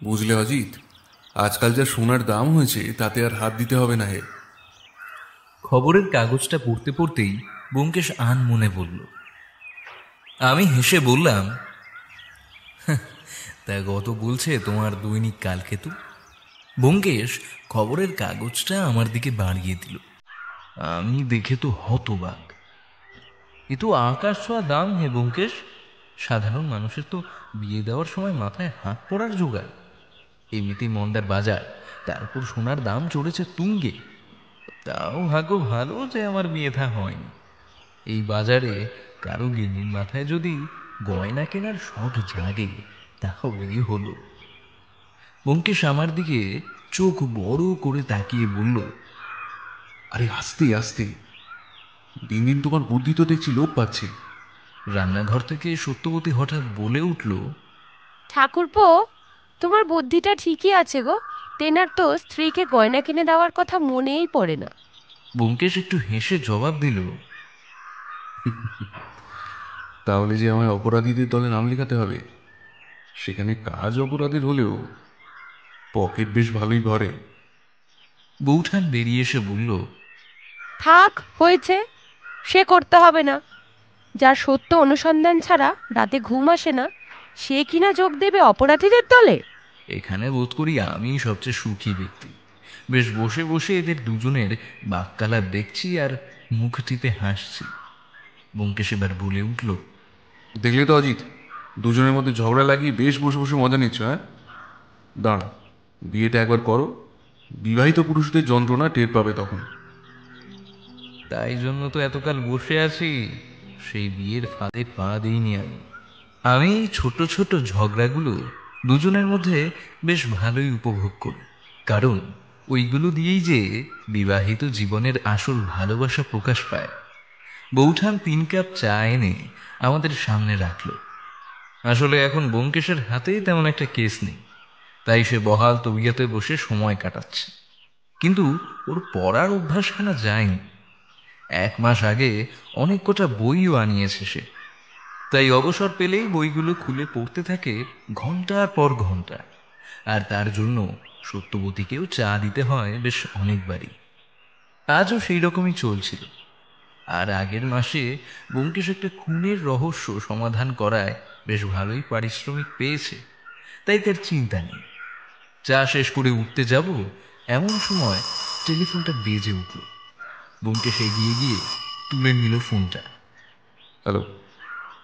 বুঝলে অজিত, আজকাল যা সোনার দাম হয়েছে তাতে আর হাত দিতে হবে না হে। খবরের কাগজটা পড়তে পড়তেই ব্যোমকেশ মনে বলল। আমি হেসে বললাম, তা গত বলছে তোমার দৈনিক কালকেতু। ব্যোমকেশ খবরের কাগজটা আমার দিকে বাড়িয়ে দিল। আমি দেখে তো হতবাক। এ তো আকাশ ছোঁয়া দাম হে ব্যোমকেশ। সাধারণ মানুষের তো বিয়ে দেওয়ার সময় মাথায় হাত পড়ার জোগাড়। এমনিতেই মন্দার বাজার, তারপর সোনার দাম চড়েছে তুঙ্গে। তাও ভাগ্য ভালো যে আমার বিয়ে থা হয়নি। এই বাজারে কারো গিন্নির মাথায় যদি গয়না কেনার শখ জাগে তাহলেই হলো। ব্যোমকেশ আমার দিকে চোখ বড় করে তাকিয়ে বলল, আরে আস্তে আস্তে, দিন দিন তোমার বুদ্ধি তো দেখছি লোপ পাচ্ছে। রান্নাঘর থেকে সত্যবতী হঠাৎ বলে উঠল, ঠাকুরপো, তোমার বুদ্ধিটা ঠিকই আছে গো। তেনার তো স্ত্রীকে গয়না কিনে দেওয়ার কথা মনেই পড়ে না। ব্যোমকেশ একটু হেসে জবাব দিল, তাহলে যে আমায় অপরাধীদের দলে নাম লেখাতে হবে, সেখানে কাজ অপরাধীর হলেও পকেট বেশ ভালোই ভরে। বৌঠান বেরিয়ে এসে বলল, থাক, হয়েছে, সে করতে হবে না। যার সত্য অনুসন্ধান ছাড়া রাতে ঘুম আসে না, সে কিনা যোগ দেবে অপরাধীদের দলে? এখানে বোধ করি আমি সবচেয়ে সুখী ব্যক্তি। বেশ বসে বসে এদের দুজনের বাক্যালাপ দেখছি আর মুখ টিপে হাসছি। ব্যোমকেশ এবার বলে উঠল, দেখলে তো অজিত, দুজনের মধ্যে ঝগড়া লাগিয়ে বেশ বসে বসে মজা নিচ্ছ। হ্যাঁ, দাঁড়া, বিয়েটা একবার করো, বিবাহিত পুরুষদের যন্ত্রণা টের পাবে তখন। তাই জন্য তো এতকাল বসে আছি, সেই বিয়ের ফাঁদে পা দিইনি আমি। আমি এই ছোট ছোট ঝগড়াগুলো দুজনের মধ্যে বেশ ভালোই উপভোগ করি, কারণ ওইগুলো দিয়েই যে বিবাহিত জীবনের আসল ভালোবাসা প্রকাশ পায়। বৌঠান 3 কাপ চা এনে আমাদের সামনে রাখল। আসলে এখন ব্যোমকেশের হাতেই তেমন একটা কেস নেই, তাই সে বহাল তবিয়তে বসে সময় কাটাচ্ছে। কিন্তু ওর পড়ার অভ্যাসখানা যায়নি। 1 মাস আগে অনেক কটা বইও আনিয়েছে সে, তাই অবসর পেলেই বইগুলো খুলে পড়তে থাকে ঘন্টার পর ঘন্টা। আর তার জন্য সত্যবতীকেও চা দিতে হয় বেশ অনেকবারই। আজও সেই রকমই চলছিল। আর আগের মাসে ব্যোমকেশ একটা খুনের রহস্য সমাধান করায় বেশ ভালোই পারিশ্রমিক পেয়েছে, তাই তার চিন্তা নেই। চা শেষ করে উঠতে যাব, এমন সময় টেলিফোনটা বেজে উঠল। ব্যোমকেশ এগিয়ে গিয়ে তুলে নিল ফোনটা। হ্যালো,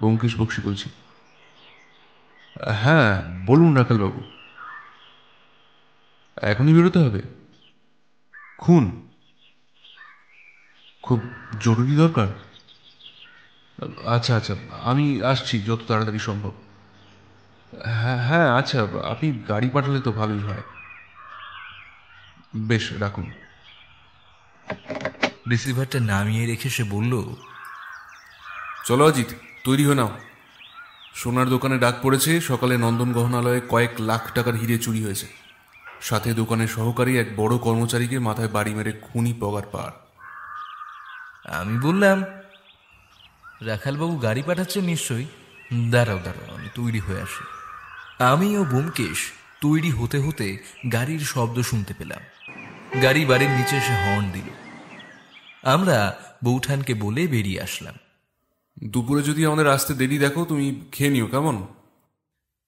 ব্যোমকেশ বক্সী বলছি। হ্যাঁ, বলুন রাখালবাবু। এখনই বেরোতে হবে? খুন? খুব জরুরি দরকার? আচ্ছা আচ্ছা, আমি আসছি যত তাড়াতাড়ি সম্ভব। হ্যাঁ হ্যাঁ, আচ্ছা, আপনি গাড়ি পাঠালে তো ভালোই হয়। বেশ, রাখুন। রিসিভারটা নামিয়ে রেখে সে বলল, চলো অজিত, তৈরি হয়ে নাও। সোনার দোকানে ডাক পড়েছে, সকালে নন্দন গহনালয়ে কয়েক লাখ টাকার হিরে চুরি হয়েছে। সাথে দোকানের সহকারী এক বড় কর্মচারীকে মাথায় বাড়ি মেরে খুনি পগার পার। আমি বললাম, রাখালবাবু গাড়ি পাঠাচ্ছেন নিশ্চয়ই। দাঁড়াও দাঁড়াও, আমি তৈরি হয়ে আসি। আমি ও ব্যোমকেশ তৈরি হতে হতে গাড়ির শব্দ শুনতে পেলাম। গাড়ি বাড়ির নিচে এসে হর্ন দিল। আমরা বৌঠানকে বলে বেরিয়ে আসলাম। দুপুরে যদি আমাদের আসতে দেরি দেখো, তুমি খেয়ে নিও, কেমন?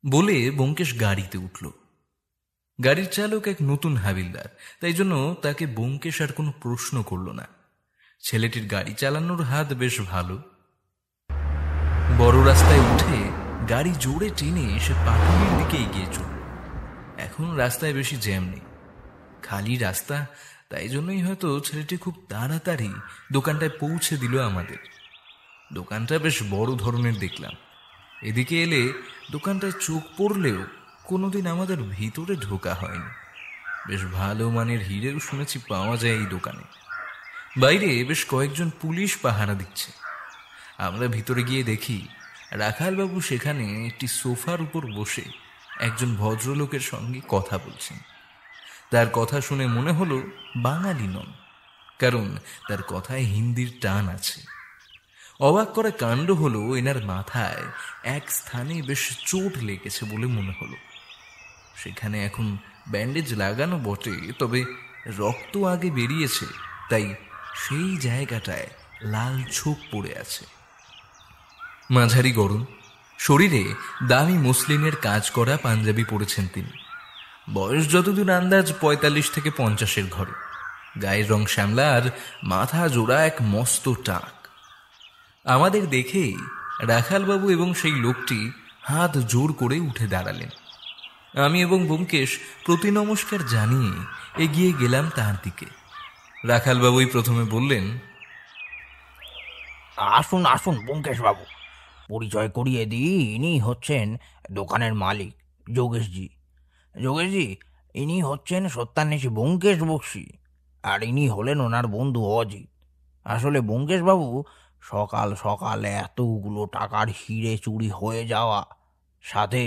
বলে ব্যোমকেশ গাড়িতে উঠল। গাড়ির চালক এক নতুন হাবিলদার, তাই জন্য তাকে ব্যোমকেশ আর কোনো প্রশ্ন করল না। ছেলেটির গাড়ি চালানোর হাত বেশ ভালো। বড় রাস্তায় উঠে গাড়ি জোরে টেনে সে পাটুলির দিকে এগিয়ে চলল। এখন রাস্তায় বেশি জ্যাম নেই, খালি রাস্তা, তাই জন্যই হয়তো ছেলেটি খুব তাড়াতাড়ি দোকানটায় পৌঁছে দিল আমাদের। দোকানটা বেশ বড় ধরনের দেখলাম। এদিকে এলে দোকানটায় চোখ পড়লেও কোনোদিন আমাদের ভিতরে ঢোকা হয়নি। বেশ ভালো মানের হিরেও শুনেছি পাওয়া যায় এই দোকানে। বাইরে বেশ কয়েকজন পুলিশ পাহারা দিচ্ছে। আমরা ভিতরে গিয়ে দেখি রাখালবাবু সেখানে একটি সোফার উপর বসে একজন ভদ্রলোকের সঙ্গে কথা বলছেন। তার কথা শুনে মনে হলো বাঙালি নন, কারণ তার কথায় হিন্দির টান আছে। অবাক করা কাণ্ড হলো, এনার মাথায় এক স্থানে বেশ চোট লেগেছে বলে মনে হলো। সেখানে এখন ব্যান্ডেজ লাগানো বটে, তবে রক্ত আগে বেরিয়েছে, তাই সেই জায়গাটায় লাল ছোপ পড়ে আছে। মাঝারি গরম, শরীরে দামি মুসলিনের কাজ করা পাঞ্জাবি পরেছেন তিনি। বয়স যতদূর আন্দাজ 45 থেকে 50-এর ঘরে। গায়ের রং শ্যামলা আর মাথা জোড়া এক মস্ত টাক। আমাদের দেখেই রাখালবাবু এবং সেই লোকটি হাত জোর করে উঠে দাঁড়ালেন। আমি এবং ব্যোমকেশ প্রতি নমস্কার জানিয়ে এগিয়ে গেলাম তার দিকে। রাখালবাবুই প্রথমে বললেন, আসুন আসুন ব্যোমকেশ বাবু, পরিচয় করিয়ে দিই। ইনি হচ্ছেন দোকানের মালিক যোগেশজি। যোগেশজি, ইনি হচ্ছেন সত্যান্বেষী ব্যোমকেশ বক্সী, আর ইনি হলেন ওনার বন্ধু অজিত। আসলে ব্যোমকেশ বাবু, সকাল সকাল এতগুলো টাকার হিরে চুরি হয়ে যাওয়া, সাথে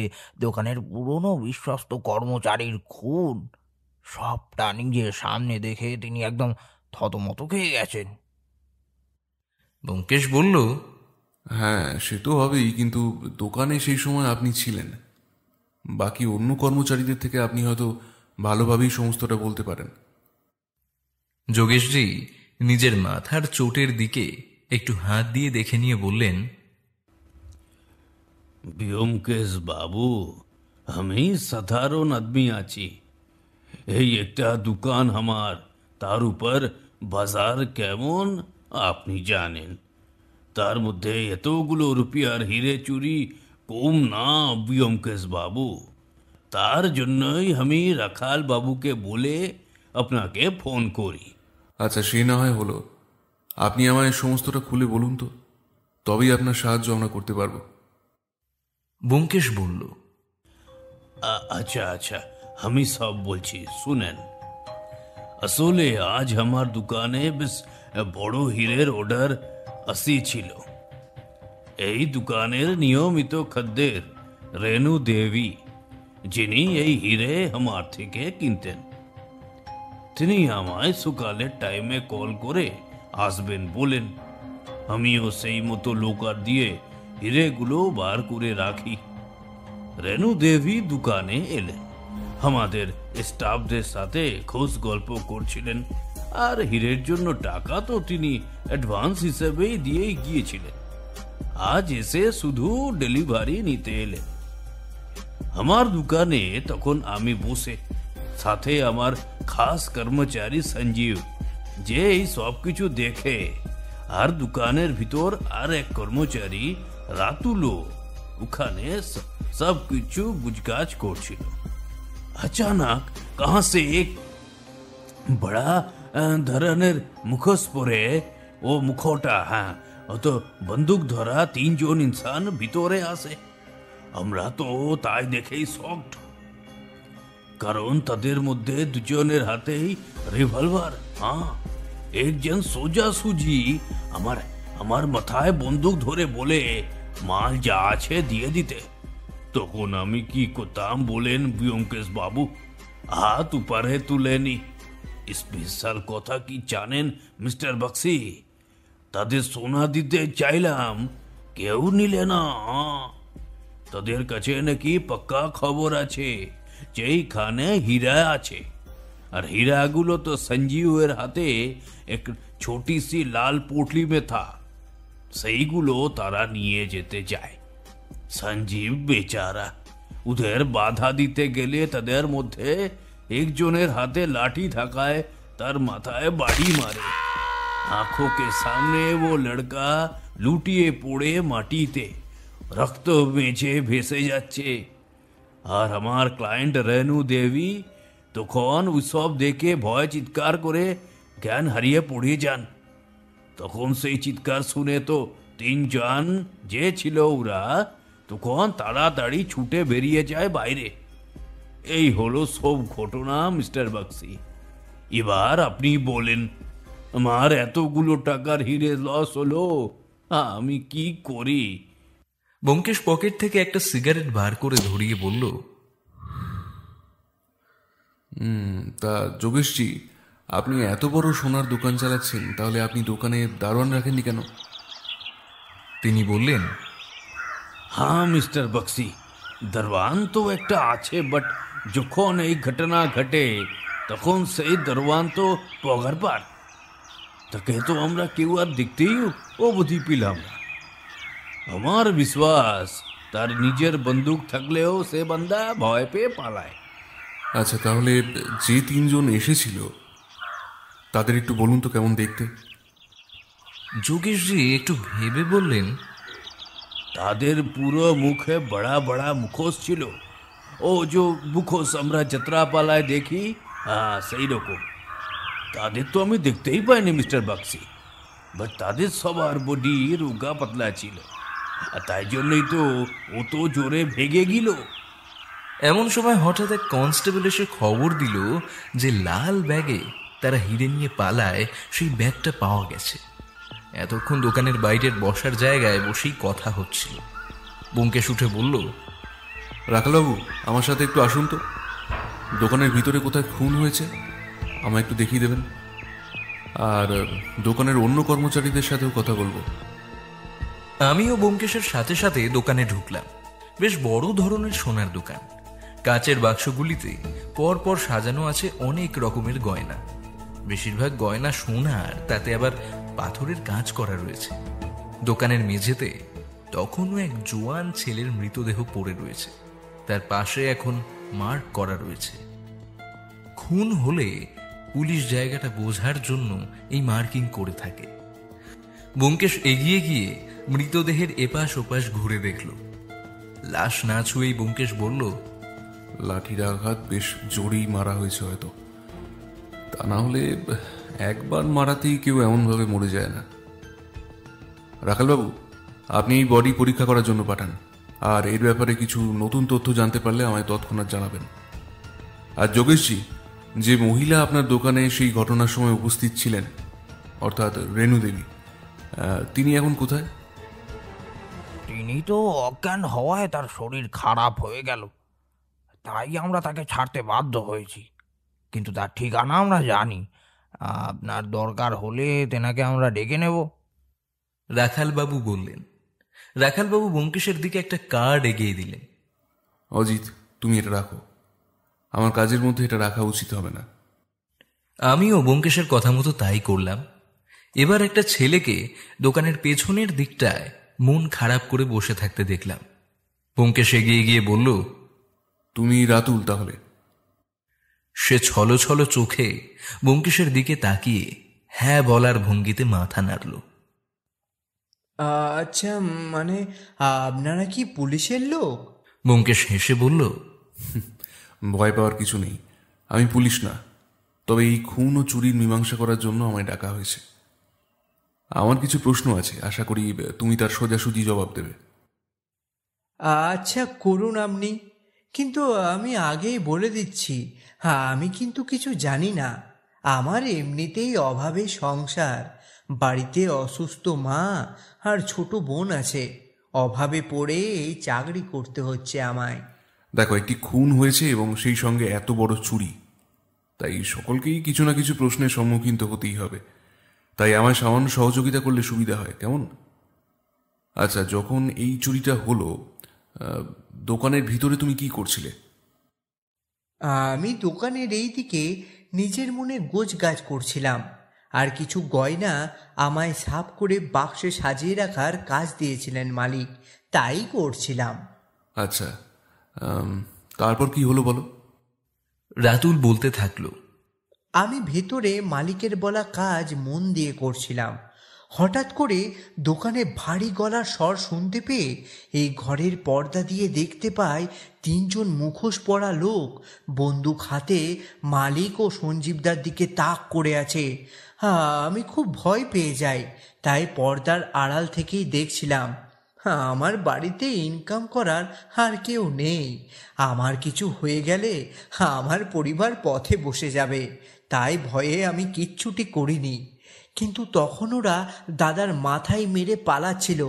দোকানের পুরনো বিশ্বস্ত কর্মচারীর খুন, সবটা নিজের সামনে দেখে তিনি একদম থতমত খেয়ে গেছেন। ব্যোমকেশ বলল, হ্যাঁ, সে তো হবেই, কিন্তু দোকানে সেই সময় আপনি ছিলেন। বাকি অন্য কর্মচারীদের থেকে আপনি হয়তো ভালোভাবেই সমস্তটা বলতে পারেন। যোগেশজি নিজের মাথার চোটের দিকে একটু হাত দিয়ে দেখে নিয়ে বললেন, ব্যোমকেশ বাবু, আমি সাধারণ আদমি আছি। এই একটা দোকান আমার, তার উপর বাজার কেমন আপনি জানেন। তার মধ্যে এতগুলো রুপিয়ার হিরে চুরি কম না ব্যোমকেশ বাবু। তার জন্যই আমি রাখাল বাবুকে বলে আপনাকে ফোন করি। আচ্ছা, সে না হয় হলো। আপনি আমায় সমস্তটা খুলে বলুন তো, তবেই আপনার সাহায্য আমরা করতে পারবো। ব্যোমকেশ বলল, আচ্ছা আচ্ছা, আমি সব বলছি, শুনেন। আসলে আজ আমার দোকানে বেশ বড় হীরের অর্ডার আসিছিল। এই দোকানের নিয়মিত খদ্দের রেণু দেবী, যিনি এই হিরে আমার থেকে কিনতেন, তিনি আমায় সকালের টাইমে কল করে আসবেন বলেন। আমিও সেই মতো লোকার দিয়ে হিরেগুলো বার করে রাখি। রেণু দেবী দোকানে এলেন, আমাদের স্টাফদের সাথে খোঁজ গল্প করছিলেন, আর হীরের জন্য টাকা তো তিনি অ্যাডভান্স হিসেবেই দিয়ে গিয়েছিলেন। আজ এসে শুধু ডেলিভারি নিতে এলেন। আমার দোকানে তখন আমি বসে, সাথে আমার খাস কর্মচারী সঞ্জীব, যে এই সব কিছু দেখে, আর দোকানের ভিতর আর এক কর্মচারী রাতুলো ওখানে সব কিছু গুজগাছ করছিল। अचानक कहां से एक बड़ा ধরনের মুখোশ পরে, ও মুখোটা, হ্যাঁ, তো বন্দুক ধরা 3 জন ইনসান ভিতরে আসে। আমরা তো তাই দেখেই শকড, কারণ তাদের মধ্যে দুজনের হাতেই রিভলভার। হ্যাঁ, একজন সোজাসুজি আমার মাথায় বন্দুক ধরে বলে মাল যা আছে দিয়ে দিতে। তখন আমি কি করতাম বলেন ব্যোমকেশ বাবু? হাত উপরে তুলেনি। স্পেশাল কথা কি জানেন মিস্টার বক্সি? তাদের সোনা দিতে চাইলাম, কেউ নিলে না। তাদের কাছে নাকি পাক্কা খবর আছে যেইখানে হীরা আছে, আর হীরাগুলো তো সঞ্জীবের হাতে এক ছোটি সি লাল পোটলি মে থা। সেইগুলো তারা নিয়ে যেতে চায়। সঞ্জীব বেচারা ওদের বাধা দিতে গেলে তাদের মধ্যে একজনের হাতে লাঠি থাকায় তার মাথায় বাড়ি মারে। आंखों के सामने वो लड़का लुटिए पड़े माटीते रक्त मेझे भेसे যাচ্ছে। আর আমার ক্লায়েন্ট রেণু দেবী তখন উৎসব দেখে ভয় চিৎকার করে জ্ঞান হারিয়ে পড়ে যান। তখন সেই চিৎকার শুনে তো 3 জন যে ছিল ওরা তখন তাড়াতাড়ি ছুটে বেরিয়ে যায় বাইরে। এই হলো সব ঘটনা মিস্টার বক্সি। এবার আপনি বলেন, আমার এতগুলো টাকার হিরে লস হলো, আমি কি করি? ব্যোমকেশ পকেট থেকে একটা সিগারেট বার করে ধরিয়ে বলল, তা যোগেশজি, আপনি এত বড় সোনার দোকান চালাচ্ছেন, তাহলে আপনি দোকানে দারোয়ান রাখেননি কেন? তিনি বললেন, হ্যাঁ মিস্টার বক্সি, দরওয়ান তো একটা আছে, বাট যখন এই ঘটনা ঘটে তখন সেই দরওয়ান তো পগার পার, তাকে তো আমরা কেউ আর দেখতেই অবধি পেলাম না। আমার বিশ্বাস তার নিজের বন্দুক থাকলেও সে বান্দা ভয় পেয়ে পালায়। আচ্ছা, তাহলে যে তিনজন এসেছিল তাদের একটু বলুন তো কেমন দেখতে। যোগেশজি একটু ভেবে বললেন, তাদের পুরো মুখে বড়া বড়া মুখোশ ছিল। ও যে মুখোশ আমরা যাত্রাপালায় দেখি, হ্যাঁ সেই রকম। তাদের তো আমি দেখতেই পাইনি মিস্টার বাক্সি, বাট তাদের সবার বডি রোগা পাতলা ছিল, আর তাই জন্যই তো ও তো জোরে ভেগে গেল। এমন সময় হঠাৎ এক কনস্টেবল এসে খবর দিল যে লাল ব্যাগে তারা হিরে নিয়ে পালায় সেই ব্যাগটা পাওয়া গেছে। এতক্ষণ দোকানের বাইরের বসার জায়গায় বসেই কথা হচ্ছিল। ব্যোমকেশ উঠে বলল, রাখালবাবু, আমার সাথে একটু আসুন তো। দোকানের ভিতরে কোথায় খুন হয়েছে আমায় একটু দেখিয়ে দেবেন, আর দোকানের অন্য কর্মচারীদের সাথেও কথা বলবো। আমিও ব্যোমকেশের সাথে সাথে দোকানে ঢুকলাম। বেশ বড় ধরনের সোনার দোকান। কাচের বাক্সগুলিতে পরপর সাজানো আছে অনেক রকমের গয়না। বেশিরভাগ গয়না সোনার, তাতে আবার পাথরের কাজ করা রয়েছে। দোকানের মেঝেতে তখনও এক জোয়ান ছেলের মৃতদেহ পড়ে রয়েছে, তার পাশে এখন মার্ক করা রয়েছে। খুন হলে পুলিশ জায়গাটা বোঝার জন্য এই মার্কিং করে থাকে। ব্যোমকেশ এগিয়ে গিয়ে মৃতদেহের এপাশ ওপাশ ঘুরে দেখল। লাশ না ছুঁয়েই ব্যোমকেশ বলল, লাঠির আঘাত বেশ জোরেই মারা হয়েছে হয়তো, তা না হলে একবার মারাতেই কেউ এমনভাবে মরে যায় না। রাখালবাবু, আপনি এই বডি পরীক্ষা করার জন্য পাঠান, আর এর ব্যাপারে কিছু নতুন তথ্য জানতে পারলে আমায় তৎক্ষণাৎ জানাবেন। আর যোগেশজি, যে মহিলা আপনার দোকানে সেই ঘটনার সময় উপস্থিত ছিলেন, অর্থাৎ রেণু দেবী, তিনি এখন কোথায়? তিনি তো অজ্ঞান হওয়ায় তার শরীর খারাপ হয়ে গেল, তাই আমরা তাকে ছাড়তে বাধ্য হয়েছি। কিন্তু তার ঠিকানা আমরা জানি। আপনার দরকার হলে তেনাকে আমরা ডেকে নেব। রাখালবাবু বললেন। রাখালবাবু ব্যোমকেশের দিকে একটা কার্ড এগিয়ে দিলেন। অজিত, তুমি এটা রাখো, আমার কাজের মধ্যে এটা রাখা উচিত হবে না। আমিও ব্যোমকেশের কথা মতো তাই করলাম। এবার একটা ছেলেকে দোকানের পেছনের দিকটায় মন খারাপ করে বসে থাকতে দেখলাম। ব্যোমকেশ এগিয়ে গিয়ে বলল, তুমি রাতুল তাহলে? সে ছলো ছলো চোখে ব্যোমকেশের দিকে তাকিয়ে হ্যাঁ বলার ভঙ্গিতে মাথা নাড়ল। আচ্ছা, মানে আপনারা কি পুলিশের লোক? ব্যোমকেশ হেসে বলল, ভয় পাওয়ার কিছু নেই, আমি পুলিশ না, তবে এই খুন ও চুরির মীমাংসা করার জন্য আমায় ডাকা হয়েছে। আমার কিছু প্রশ্ন আছে, আশা করি তুমি তার সোজাসুজি জবাব দেবে। আচ্ছা, করুন আপনি, কিন্তু আমি আগেই বলে দিচ্ছি, আমি কিন্তু কিছু জানি না। আমার এমনিতেই অভাবে সংসার, বাড়িতে অসুস্থ মা আর ছোট বোন আছে, অভাবে পড়ে এই চাকরি করতে হচ্ছে আমায়। দেখো, একটি খুন হয়েছে এবং সেই সঙ্গে এত বড় চুরি, তাই সকলকেই কিছু না কিছু প্রশ্নের সম্মুখীন তো হতেই হবে। তাই আমায় সামান্য সহযোগিতা করলে সুবিধা হয়, কেমন? আচ্ছা, যখন এই চুরিটা হলো, দোকানের ভিতরে তুমি কি করছিলে? আমি দোকানের এই দিকে নিজের মনে গোছ গাছ করছিলাম, আর কিছু গয়না আমায় সাফ করে বাক্সে সাজিয়ে রাখার কাজ দিয়েছিলেন মালিক, তাই করছিলাম। আচ্ছা, তারপর কি হলো বলো। রাতুল বলতে থাকলো, আমি ভেতরে মালিকের বলা কাজ মন দিয়ে করছিলাম। হঠাৎ করে দোকানে ভারী গলার স্বর শুনতে পেয়ে এই ঘরের পর্দা দিয়ে দেখতে পাই তিনজন মুখোশ পরা লোক বন্দুক হাতে মালিক ও সঞ্জীবদার দিকে তাক করে আছে। আমি খুব ভয় পেয়ে যাই, তাই পর্দার আড়াল থেকেই দেখছিলাম। আমার বাড়িতে ইনকাম করার আর কেউ নেই, আমার কিছু হয়ে গেলে আমার পরিবার পথে বসে যাবে, তাই ভয়ে আমি কিচ্ছুটি করিনি। কিন্তু তখন ওরা দাদার মাথায় মেরে পালাচ্ছিল,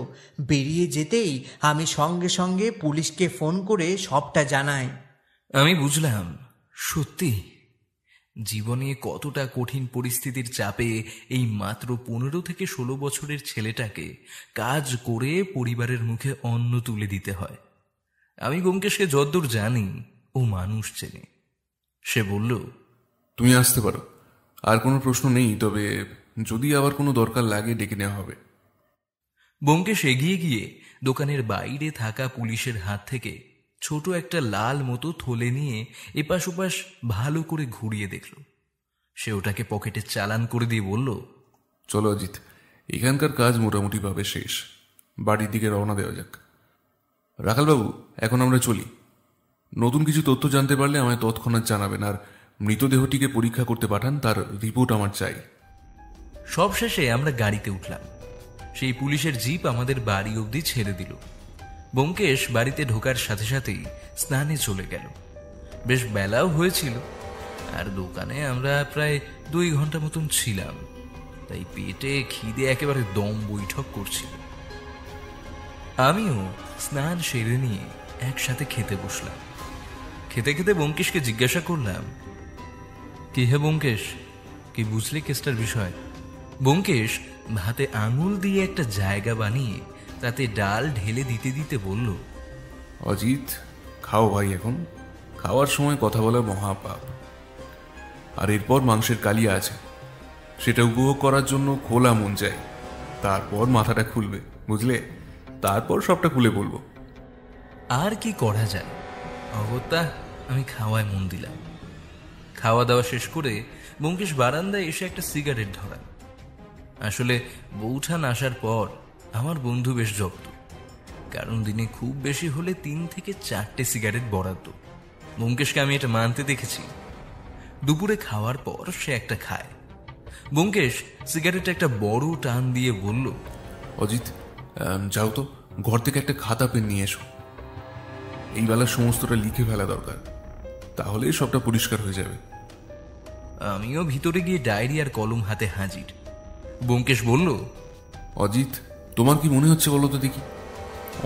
বেরিয়ে যেতেই আমি সঙ্গে সঙ্গে পুলিশকে ফোন করে সবটা জানাই। আমি বুঝলাম সত্যি জীবনে কতটা কঠিন পরিস্থিতির চাপে এই মাত্র 15 থেকে 16 বছরের ছেলেটাকে কাজ করে পরিবারের মুখে অন্ন তুলে দিতে হয়। আমি ব্যোমকেশকে যদ্দূর জানি ও মানুষ চেনে। সে বলল, তুমি আসতে পারো, আর কোনো প্রশ্ন নেই, তবে যদি আবার কোনো দরকার লাগে ডেকে নেওয়া হবে। ব্যোমকেশ এগিয়ে গিয়ে দোকানের বাইরে থাকা পুলিশের হাত থেকে ছোট একটা লাল মতো থলে নিয়ে এপাশ ওপাশ ভালো করে ঘুরিয়ে দেখল। সে ওটাকে পকেটে চালান করে দিয়ে বলল, চলো অজিত, এখানকার কাজ মোটামুটিভাবে শেষ, বাড়ির দিকে রওনা দেওয়া যাক। রাখালবাবু, এখন আমরা চলি। নতুন কিছু তথ্য জানতে পারলে আমায় তৎক্ষণাৎ জানাবেন, আর মৃতদেহটিকে পরীক্ষা করতে পাঠান, তার রিপোর্ট আমার চাই। সব শেষে আমরা গাড়িতে উঠলাম। সেই পুলিশের জিপ আমাদের বাড়ি অবধি ছেড়ে দিল। ব্যোমকেশ বাড়িতে ঢোকার সাথে সাথেই স্নানে চলে গেল। বেশ বেলাও হয়েছিল, আর দোকানে আমরা প্রায় 2 ঘন্টা মতন ছিলাম, তাই পেটে খিদে একেবারে দম বৈঠক করছিল। আমিও স্নান সেরে নিয়ে একসাথে খেতে বসলাম। খেতে খেতে ব্যোমকেশকে জিজ্ঞাসা করলাম, কি হে ব্যোমকেশ, কি বুঝলি কেসটার বিষয়? ব্যোমকেশ ভাতে আঙুল দিয়ে একটা জায়গা বানিয়ে তাতে ডাল ঢেলে দিতে দিতে বলল, অজিত, খাও ভাই, এখন খাওয়ার সময় কথা বলা মহাপাপ। আর এরপর মাংসের কালিয়া আছে, সেটা উপভোগ করার জন্য খোলা মন চাই। তারপর মাথাটা খুলবে, বুঝলে? তারপর সবটা খুলে বলবো। আর কি করা যায়, অগত্যা আমি খাওয়ায় মন দিলাম। খাওয়া দাওয়া শেষ করে ব্যোমকেশ বারান্দায় এসে একটা সিগারেট ধরান। আসলে বৌঠান আসার পর আমার বন্ধু বেশ জব্দ, কারণ দিনে খুব বেশি হলে 3 থেকে 4টে সিগারেট বরাদ্দ। ব্যোমকেশকে আমি এটা মানতে দেখেছি। দুপুরে খাওয়ার পর সে একটা খায়। ব্যোমকেশ সিগারেট একটা বড় টান দিয়ে বলল, অজিত, যাও তো, ঘর থেকে একটা খাতা পেন নিয়ে এসো। এই বেলার সমস্তটা লিখে ফেলা দরকার, তাহলে সবটা পরিষ্কার হয়ে যাবে। আমিও ভিতরে গিয়ে ডায়েরি আর কলম হাতে হাজির। ব্যোমকেশ বলল, অজিত, তোমার কি মনে হচ্ছে বলো তো দেখি?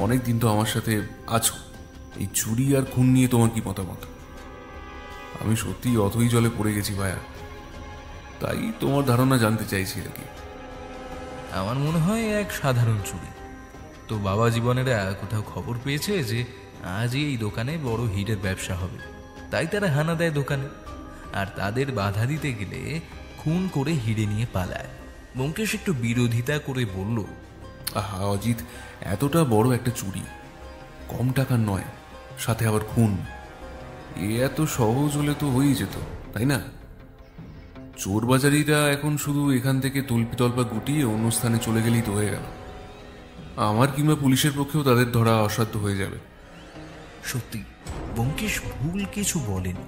অনেক দিন তো আমার সাথে আছো, এই চুরি আর খুন নিয়ে তোমার কি মতামত? আমি সত্যি অথই জলে পড়ে গেছি ভাইয়া, তাই তোমার ধারণা জানতে চাইছি আর কি। আমার মনে হয় এক সাধারণ চুরি। তো বাবা জীবনেরা কোথাও খবর পেয়েছে যে আজই এই দোকানে বড় হিরের ব্যবসা হবে, তাই তারা হানা দেয় দোকানে, আর তাদের বাধা দিতে গেলে খুন করে হিরে নিয়ে পালায়। ব্যোমকেশ একটু বিরোধিতা করে বলল, আহা অজিত, এতটা বড় একটা চুরি, কম টাকার নয়, সাথে আবার খুন, এ এত সহজ হলে তো হয়েই যেত, তাই না? চোরবাজারিরা এখন শুধু এখান থেকে তল্পা গুটিয়ে অন্য স্থানে চলে গেলেই তো হয়ে গেল। আমার কিংবা পুলিশের পক্ষেও তাদের ধরা অসাধ্য হয়ে যাবে। সত্যি ব্যোমকেশ ভুল কিছু বলেনি।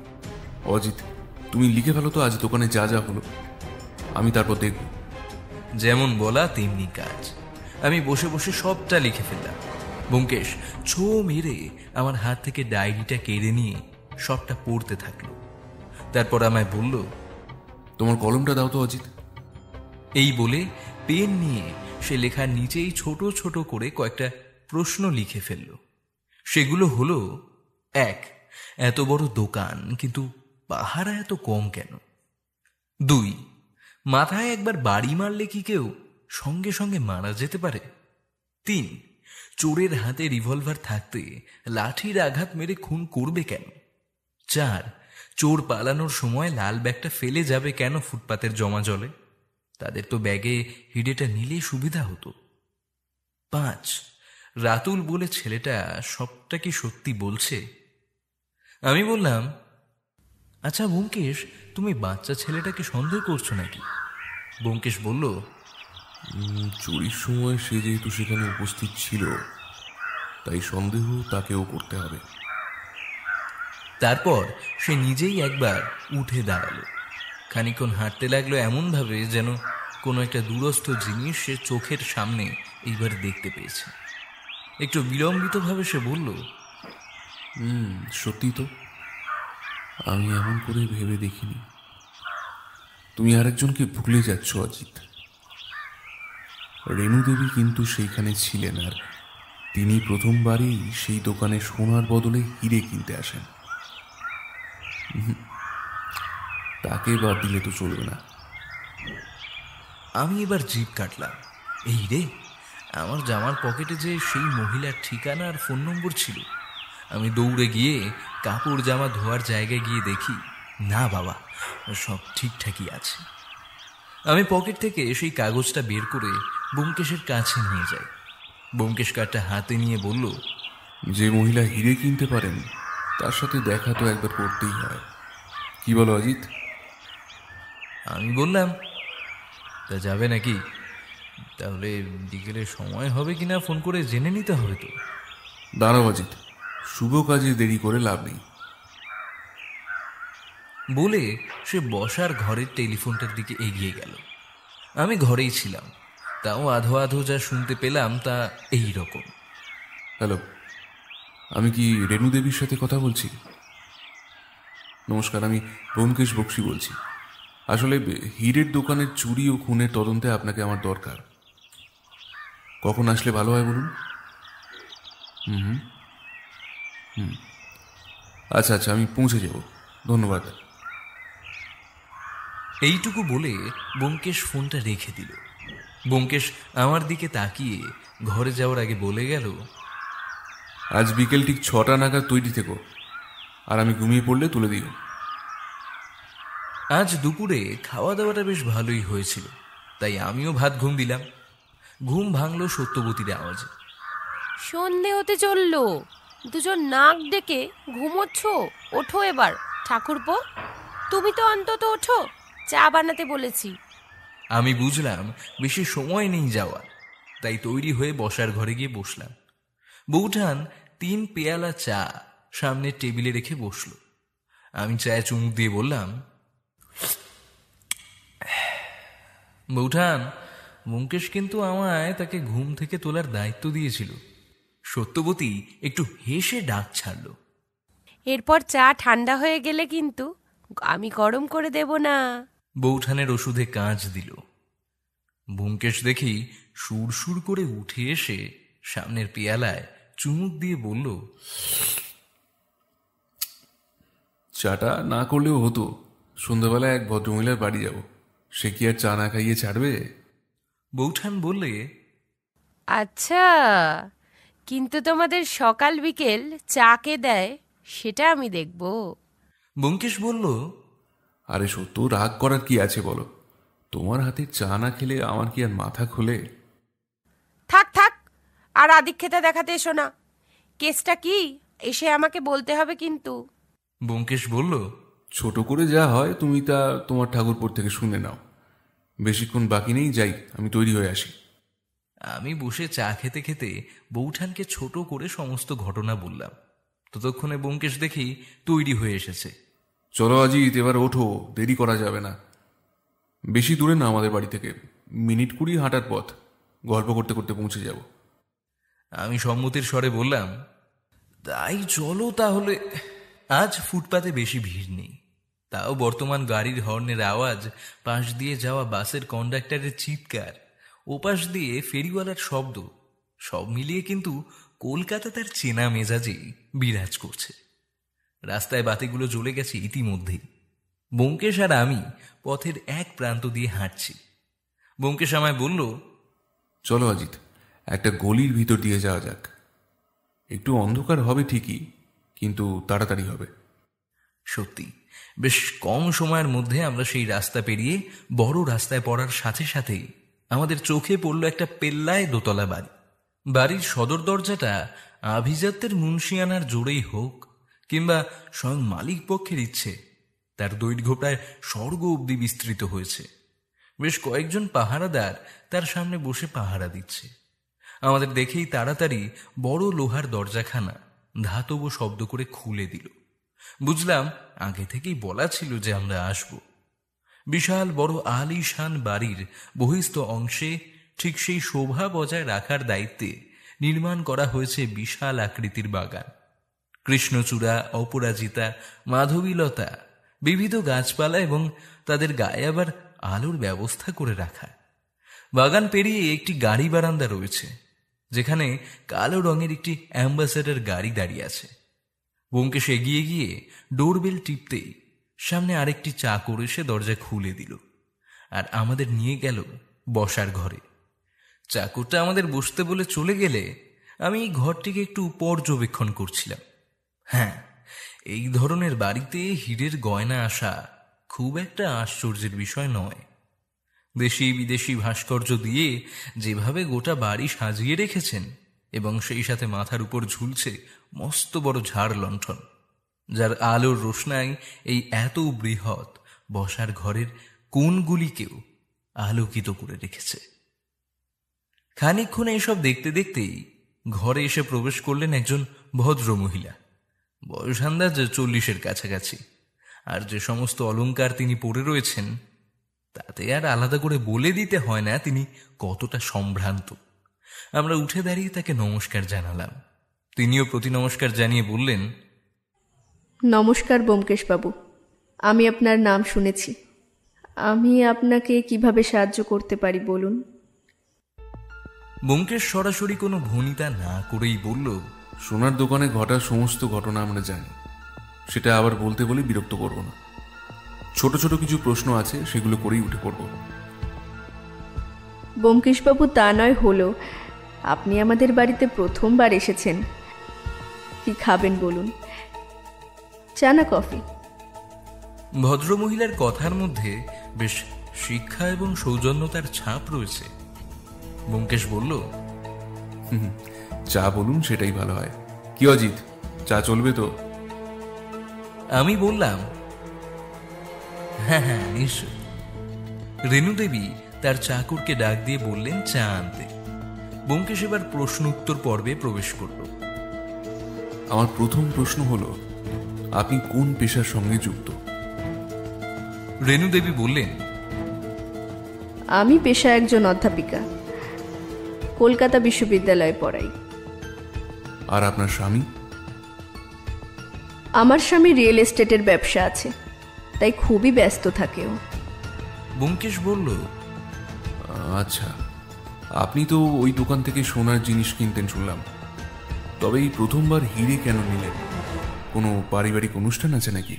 অজিত, তুমি লিখে ফেলো তো আজ দোকানে যা যা হলো, আমি তারপর দেখব। যেমন বলা তেমনি কাজ। আমি বসে বসে সবটা লিখে ফেললাম। ব্যোমকেশ ছো মেরে আমার হাত থেকে ডায়েরিটা কেড়ে নিয়ে সবটা পড়তে থাকলো। তারপর আমায় বলল, তোমার কলমটা দাও তো অজিত। এই বলে পেন নিয়ে সে লেখার নিচেই ছোট ছোট করে কয়েকটা প্রশ্ন লিখে ফেলল। সেগুলো হলো, 1, এত বড় দোকান কিন্তু পাহারা এত কম কেন? 2, মাথায় একবার বাড়ি মারলে কি কেউ সঙ্গে সঙ্গে মারা যেতে পারে? 3, চোরের হাতে রিভলভার থাকতে লাঠির আঘাত মেরে খুন করবে কেন? 4, চোর পালানোর সময় লাল ব্যাগটা ফেলে যাবে কেন ফুটপাতের জমা জলে? তাদের তো ব্যাগে হিডেটা নিলে সুবিধা হতো। 5, রাতুল বলে ছেলেটা সবটা কি সত্যি বলছে? আমি বললাম, আচ্ছা ব্যোমকেশ, তুমি বাচ্চা ছেলেটাকে সন্দেহ করছো নাকি? ব্যোমকেশ বলল, চুরির সময় সে যেহেতু সেখানে উপস্থিত ছিল, তাই সন্দেহ তাকেও করতে হবে। তারপর সে নিজেই একবার উঠে দাঁড়ালো। খানিকক্ষণ হাঁটতে লাগলো এমনভাবে যেন কোনো একটা দূরস্থ জিনিস সে চোখের সামনে এইবার দেখতে পেয়েছে। একটু বিলম্বিতভাবে সে বলল, সত্যি তো, আমি এমন করে ভেবে দেখিনি। তুমি আরেকজনকে ভুলে যাচ্ছ অজিত। রেণু দেবী কিন্তু সেইখানে ছিলেন, আর তিনি প্রথমবারই সেই দোকানে সোনার বদলে হিরে কিনতে আসেন। তাকে বাদ দিলে তো চলবে না। আমি এবার জিভ কাটলাম। এই রে, আমার জামার পকেটে যে সেই মহিলার ঠিকানা আর ফোন নম্বর ছিল। আমি দৌড়ে গিয়ে কাপড় জামা ধোয়ার জায়গায় গিয়ে দেখি না বাবা, সব ঠিকঠাকই আছে। আমি পকেট থেকে সেই কাগজটা বের করে ব্যোমকেশের কাছে নিয়ে যাই। ব্যোমকেশ কার্ডটা হাতে নিয়ে বলল, যে মহিলা হিরে কিনতে পারেন তার সাথে দেখা তো একবার করতেই হয়। কি বলো অজিত? আমি বললাম, তা যাবে নাকি? তাহলে বিকেলে সময় হবে কিনা ফোন করে জেনে নিতে হবে তো। দাঁড়াও অজিত, শুভ কাজে দেরি করে লাভ নেই। বলে সে বসার ঘরের টেলিফোনটার দিকে এগিয়ে গেল। আমি ঘরেই ছিলাম, তাও আধো আধো যা শুনতে পেলাম তা এই রকম। হ্যালো, আমি কি রেণু দেবীর সাথে কথা বলছি? নমস্কার, আমি ব্যোমকেশ বক্সী বলছি। আসলে হীরের দোকানের চুরি ও খুনের তদন্তে আপনাকে আমার দরকার। কখন আসলে ভালো হয় বলুন? আচ্ছা আচ্ছা, আমি পৌঁছে যাব, ধন্যবাদ। এইটুকু বলে ব্যোমকেশ ফোনটা রেখে দিল। ব্যোমকেশ আমার দিকে তাকিয়ে ঘরে যাওয়ার আগে বলে গেল, আজ বিকেল ঠিক 6টা নাগাদ তৈরি থেকো, আর আমি ঘুমিয়ে পড়লে তুলে দিও। আজ দুপুরে খাওয়া দাওয়াটা বেশ ভালোই হয়েছিল, তাই আমিও ভাত ঘুম দিলাম। ঘুম ভাঙল সত্যবতীর আওয়াজে। সন্ধে হতে চললো, দুজন নাক ডেকে ঘুমোচ্ছ, ওঠো এবার। ঠাকুরপো, তুমি তো অন্তত ওঠো, চা বানাতে বলেছি। আমি বুঝলাম বেশি সময় নেই যাওয়া, তাই তৈরি হয়ে বসার ঘরে গিয়ে বসলাম। বৌঠান 3 পেয়ালা চা সামনের টেবিলে রেখে বসল। আমি চায়ে চুমুক দিয়ে বললাম, বৌঠান, ব্যোমকেশ কিন্তু আমায় তাকে ঘুম থেকে তোলার দায়িত্ব দিয়েছিল। সত্যবতী একটু হেসে ডাক ছাড়ল। এরপর চা ঠান্ডা হয়ে গেলে কিন্তু আমি গরম করে দেব না। বৌঠানের ওষুধে কাঁচ দিল। ব্যোমকেশ দেখি সুর করে উঠে এসে সামনের পেয়ালায় চুমুক দিয়ে বলল, চাটা না করলেও হতো, সন্ধ্যাবেলায় এক ভদ্রমহিলার বাড়ি যাব, সে কি আর চা না খাইয়ে ছাড়বে? বৌঠান বললে, আচ্ছা, কিন্তু তোমাদের সকাল বিকেল চা কে দেয় সেটা আমি দেখব। ব্যোমকেশ বলল, আরে সত্য, রাগ করার কি আছে বলো? তোমার হাতে চা না খেলে আমার কি আর মাথা খোলে? থাক থাক, আর আদিক্ষেতা দেখাতে এসো না। কেসটা কি এসে আমাকে বলতে হবে কিন্তু। ব্যোমকেশ বলল, ছোট করে যা হয় তুমি তা তোমার ঠাকুরপোর থেকে শুনে নাও। বেশিক্ষণ বাকি নেই, যাই, আমি তৈরি হয়ে আসি। আমি বসে চা খেতে খেতে বৌঠানকে ছোট করে সমস্ত ঘটনা বললাম। ততক্ষণে ব্যোমকেশ দেখি তৈরি হয়ে এসেছে। চলো অজিত, এবার ওঠো, দেরি করা যাবে না। বেশি দূরে না আমাদের বাড়ি থেকে, মিনিট 20 হাঁটার পথ। গল্প করতে করতে পৌঁছে যাব। আমি সম্মতির স্বরে বললাম, তাই চলো তাহলে। আজ ফুটপাতে বেশি ভিড় নেই, তাও বর্তমান গাড়ির হর্নের আওয়াজ, পাশ দিয়ে যাওয়া বাসের কন্ডাক্টরের চিৎকার, ওপাশ দিয়ে ফেরিওয়ালার শব্দ, সব মিলিয়ে কিন্তু কলকাতা তার চেনা মেজাজেই বিরাজ করছে। রাস্তায় বাতিগুলো জ্বলে গেছে ইতিমধ্যেই। ব্যোমকেশ আর আমি পথের এক প্রান্ত দিয়ে হাঁটছি। ব্যোমকেশ আমায় বলল, চলো অজিত, একটা গলির ভিতর দিয়ে যাওয়া যাক। একটু অন্ধকার হবে ঠিকই, কিন্তু তাড়াতাড়ি হবে। সত্যি বেশ কম সময়ের মধ্যে আমরা সেই রাস্তা পেরিয়ে বড় রাস্তায় পড়ার সাথে সাথেই আমাদের চোখে পড়ল একটা পেল্লায় দোতলা বাড়ি। বাড়ির সদর দরজাটা আভিজাত্যের মুন্সিয়ানার জোরেই হোক কিংবা স্বয়ং মালিক পক্ষের ইচ্ছে, তার দৈর্ঘ্য প্রায় স্বর্গ অবধি বিস্তৃত হয়েছে। বেশ কয়েকজন পাহারাদার তার সামনে বসে পাহারা দিচ্ছে। আমাদের দেখেই তাড়াতাড়ি বড় লোহার দরজাখানা ধাতব শব্দ করে খুলে দিল। বুঝলাম আগে থেকেই বলা ছিল যে আমরা আসব। বিশাল বড় আলিশান বাড়ির বহিস্থ অংশে ঠিক সেই শোভা বজায় রাখার দায়িত্বে নির্মাণ করা হয়েছে বিশাল আকৃতির বাগান। কৃষ্ণচূড়া, অপরাজিতা, মাধবীলতা, বিবিধ গাছপালা এবং তাদের গায়ে আবার আলোর ব্যবস্থা করে রাখা। বাগান পেরিয়ে একটি গাড়ি বারান্দা রয়েছে, যেখানে কালো রঙের একটি অ্যাম্বাসেডর গাড়ি দাঁড়িয়ে আছে। ব্যোমকেশ এগিয়ে গিয়ে ডোরবেল টিপতেই সামনে আরেকটি চাকর এসে দরজা খুলে দিল আর আমাদের নিয়ে গেল বসার ঘরে। চাকরটা আমাদের বসতে বলে চলে গেলে আমি ঘরটিকে একটু পর্যবেক্ষণ করছিলাম। হ্যাঁ, এই ধরনের বাড়িতে হীরের গয়না আসা খুব একটা আশ্চর্যের বিষয় নয়। দেশি বিদেশি ভাস্কর্য দিয়ে যেভাবে গোটা বাড়ি সাজিয়ে রেখেছেন, এবং সেই সাথে মাথার উপর ঝুলছে মস্ত বড় ঝাড় লণ্ঠন, যার আলোর রোশনাই এই এত বৃহৎ বসার ঘরের কোণগুলিকেও আলোকিত করে রেখেছে। খানিকক্ষণ এইসব দেখতে দেখতেই ঘরে এসে প্রবেশ করলেন একজন ভদ্র মহিলা, বয়স আন্দাজ 40-এর কাছাকাছি। আর যে সমস্ত অলংকার তিনি পরে রয়েছেন, তাতে আর আলাদা করে বলে দিতে হয় না তিনি কতটা সম্ভ্রান্ত। আমরা উঠে দাঁড়িয়ে তাকে নমস্কার জানালাম। তিনিও প্রতি নমস্কার জানিয়ে বললেন, নমস্কার ব্যোমকেশবাবু, আমি আপনার নাম শুনেছি। আমি আপনাকে কিভাবে সাহায্য করতে পারি বলুন। ব্যোমকেশ সরাসরি কোনো ভনিতা না করেই বলল, সোনার দোকানে ঘটা সমস্ত ঘটনা আমরা জানি, সেটা আবার বলতে বলে বিরক্ত করব না। ছোট ছোট কিছু প্রশ্ন আছে, সেগুলো করেই উঠে পড়ব। ব্যোমকেশবাবু, তা নয় হলো, আপনি আমাদের বাড়িতে প্রথমবার এসেছেন। কি খাবেন বলুন, চা না কফি? ভদ্রমহিলার কথার মধ্যে বেশ শিক্ষা এবং সৌজন্যতার ছাপ রয়েছে। ব্যোমকেশ বলল, চা বলুন, সেটাই ভালো হয়। কি অজিত, চা চলবে তো? আমি বললাম, হ্যাঁ হ্যাঁ নিশ্চয়। রেণু দেবী তার চাকরকে ডাক দিয়ে বললেন চা আনতে। ব্যোমকেশ এবার প্রশ্ন উত্তর পর্বে প্রবেশ করল। আমার প্রথম প্রশ্ন হলো, আপনি কোন পেশার সঙ্গে যুক্ত? রেণু দেবী বললেন, আমি পেশা একজন অধ্যাপিকা, কলকাতা বিশ্ববিদ্যালয়ে পড়াই। আর আপনার স্বামী? আমার স্বামী রিয়েল এস্টেটের ব্যবসা আছে, তাই খুবই ব্যস্ত থাকেও। ব্যোমকেশ বলল, আচ্ছা, আপনি তো ওই দোকান থেকে সোনার জিনিস কিনতেন শুনলাম, তবে এই প্রথমবার হিরে কেন নিলেন? কোনো পারিবারিক অনুষ্ঠান আছে নাকি?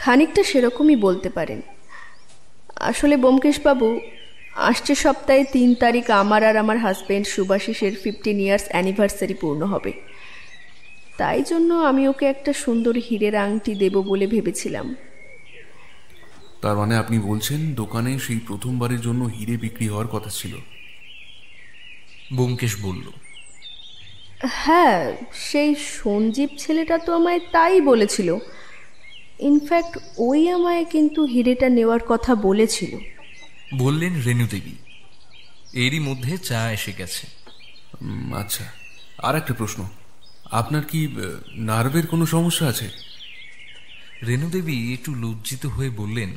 খানিকটা সেরকমই বলতে পারেন। আসলে ব্যোমকেশবাবু, আসছে সপ্তাহে 3 তারিখ আমার আর আমার হাজব্যান্ড সুভাষিসের 15 ইয়ার্স অ্যানিভার্সারি পূর্ণ হবে। তাই জন্য আমি ওকে একটা সুন্দর হীরের আংটি দেব বলে ভেবেছিলাম। তার মানে আপনি বলছেন দোকানে সেই প্রথমবারের জন্য হিরে বিক্রি হওয়ার কথা ছিল? ব্যোমকেশ বলল, হ্যাঁ, সেই সঞ্জীব ছেলেটা তো আমায় তাই বলেছিল। ইনফ্যাক্ট ওই আমায় কিন্তু হিরেটা নেওয়ার কথা বলেছিল। বললেন রেণু দেবী। এরই মধ্যে চা এসে গেছে। আচ্ছা, আর একটা প্রশ্ন, আপনার কি নার্ভের কোনো সমস্যা আছে? রেণু দেবী একটু লজ্জিত হয়ে বললেন,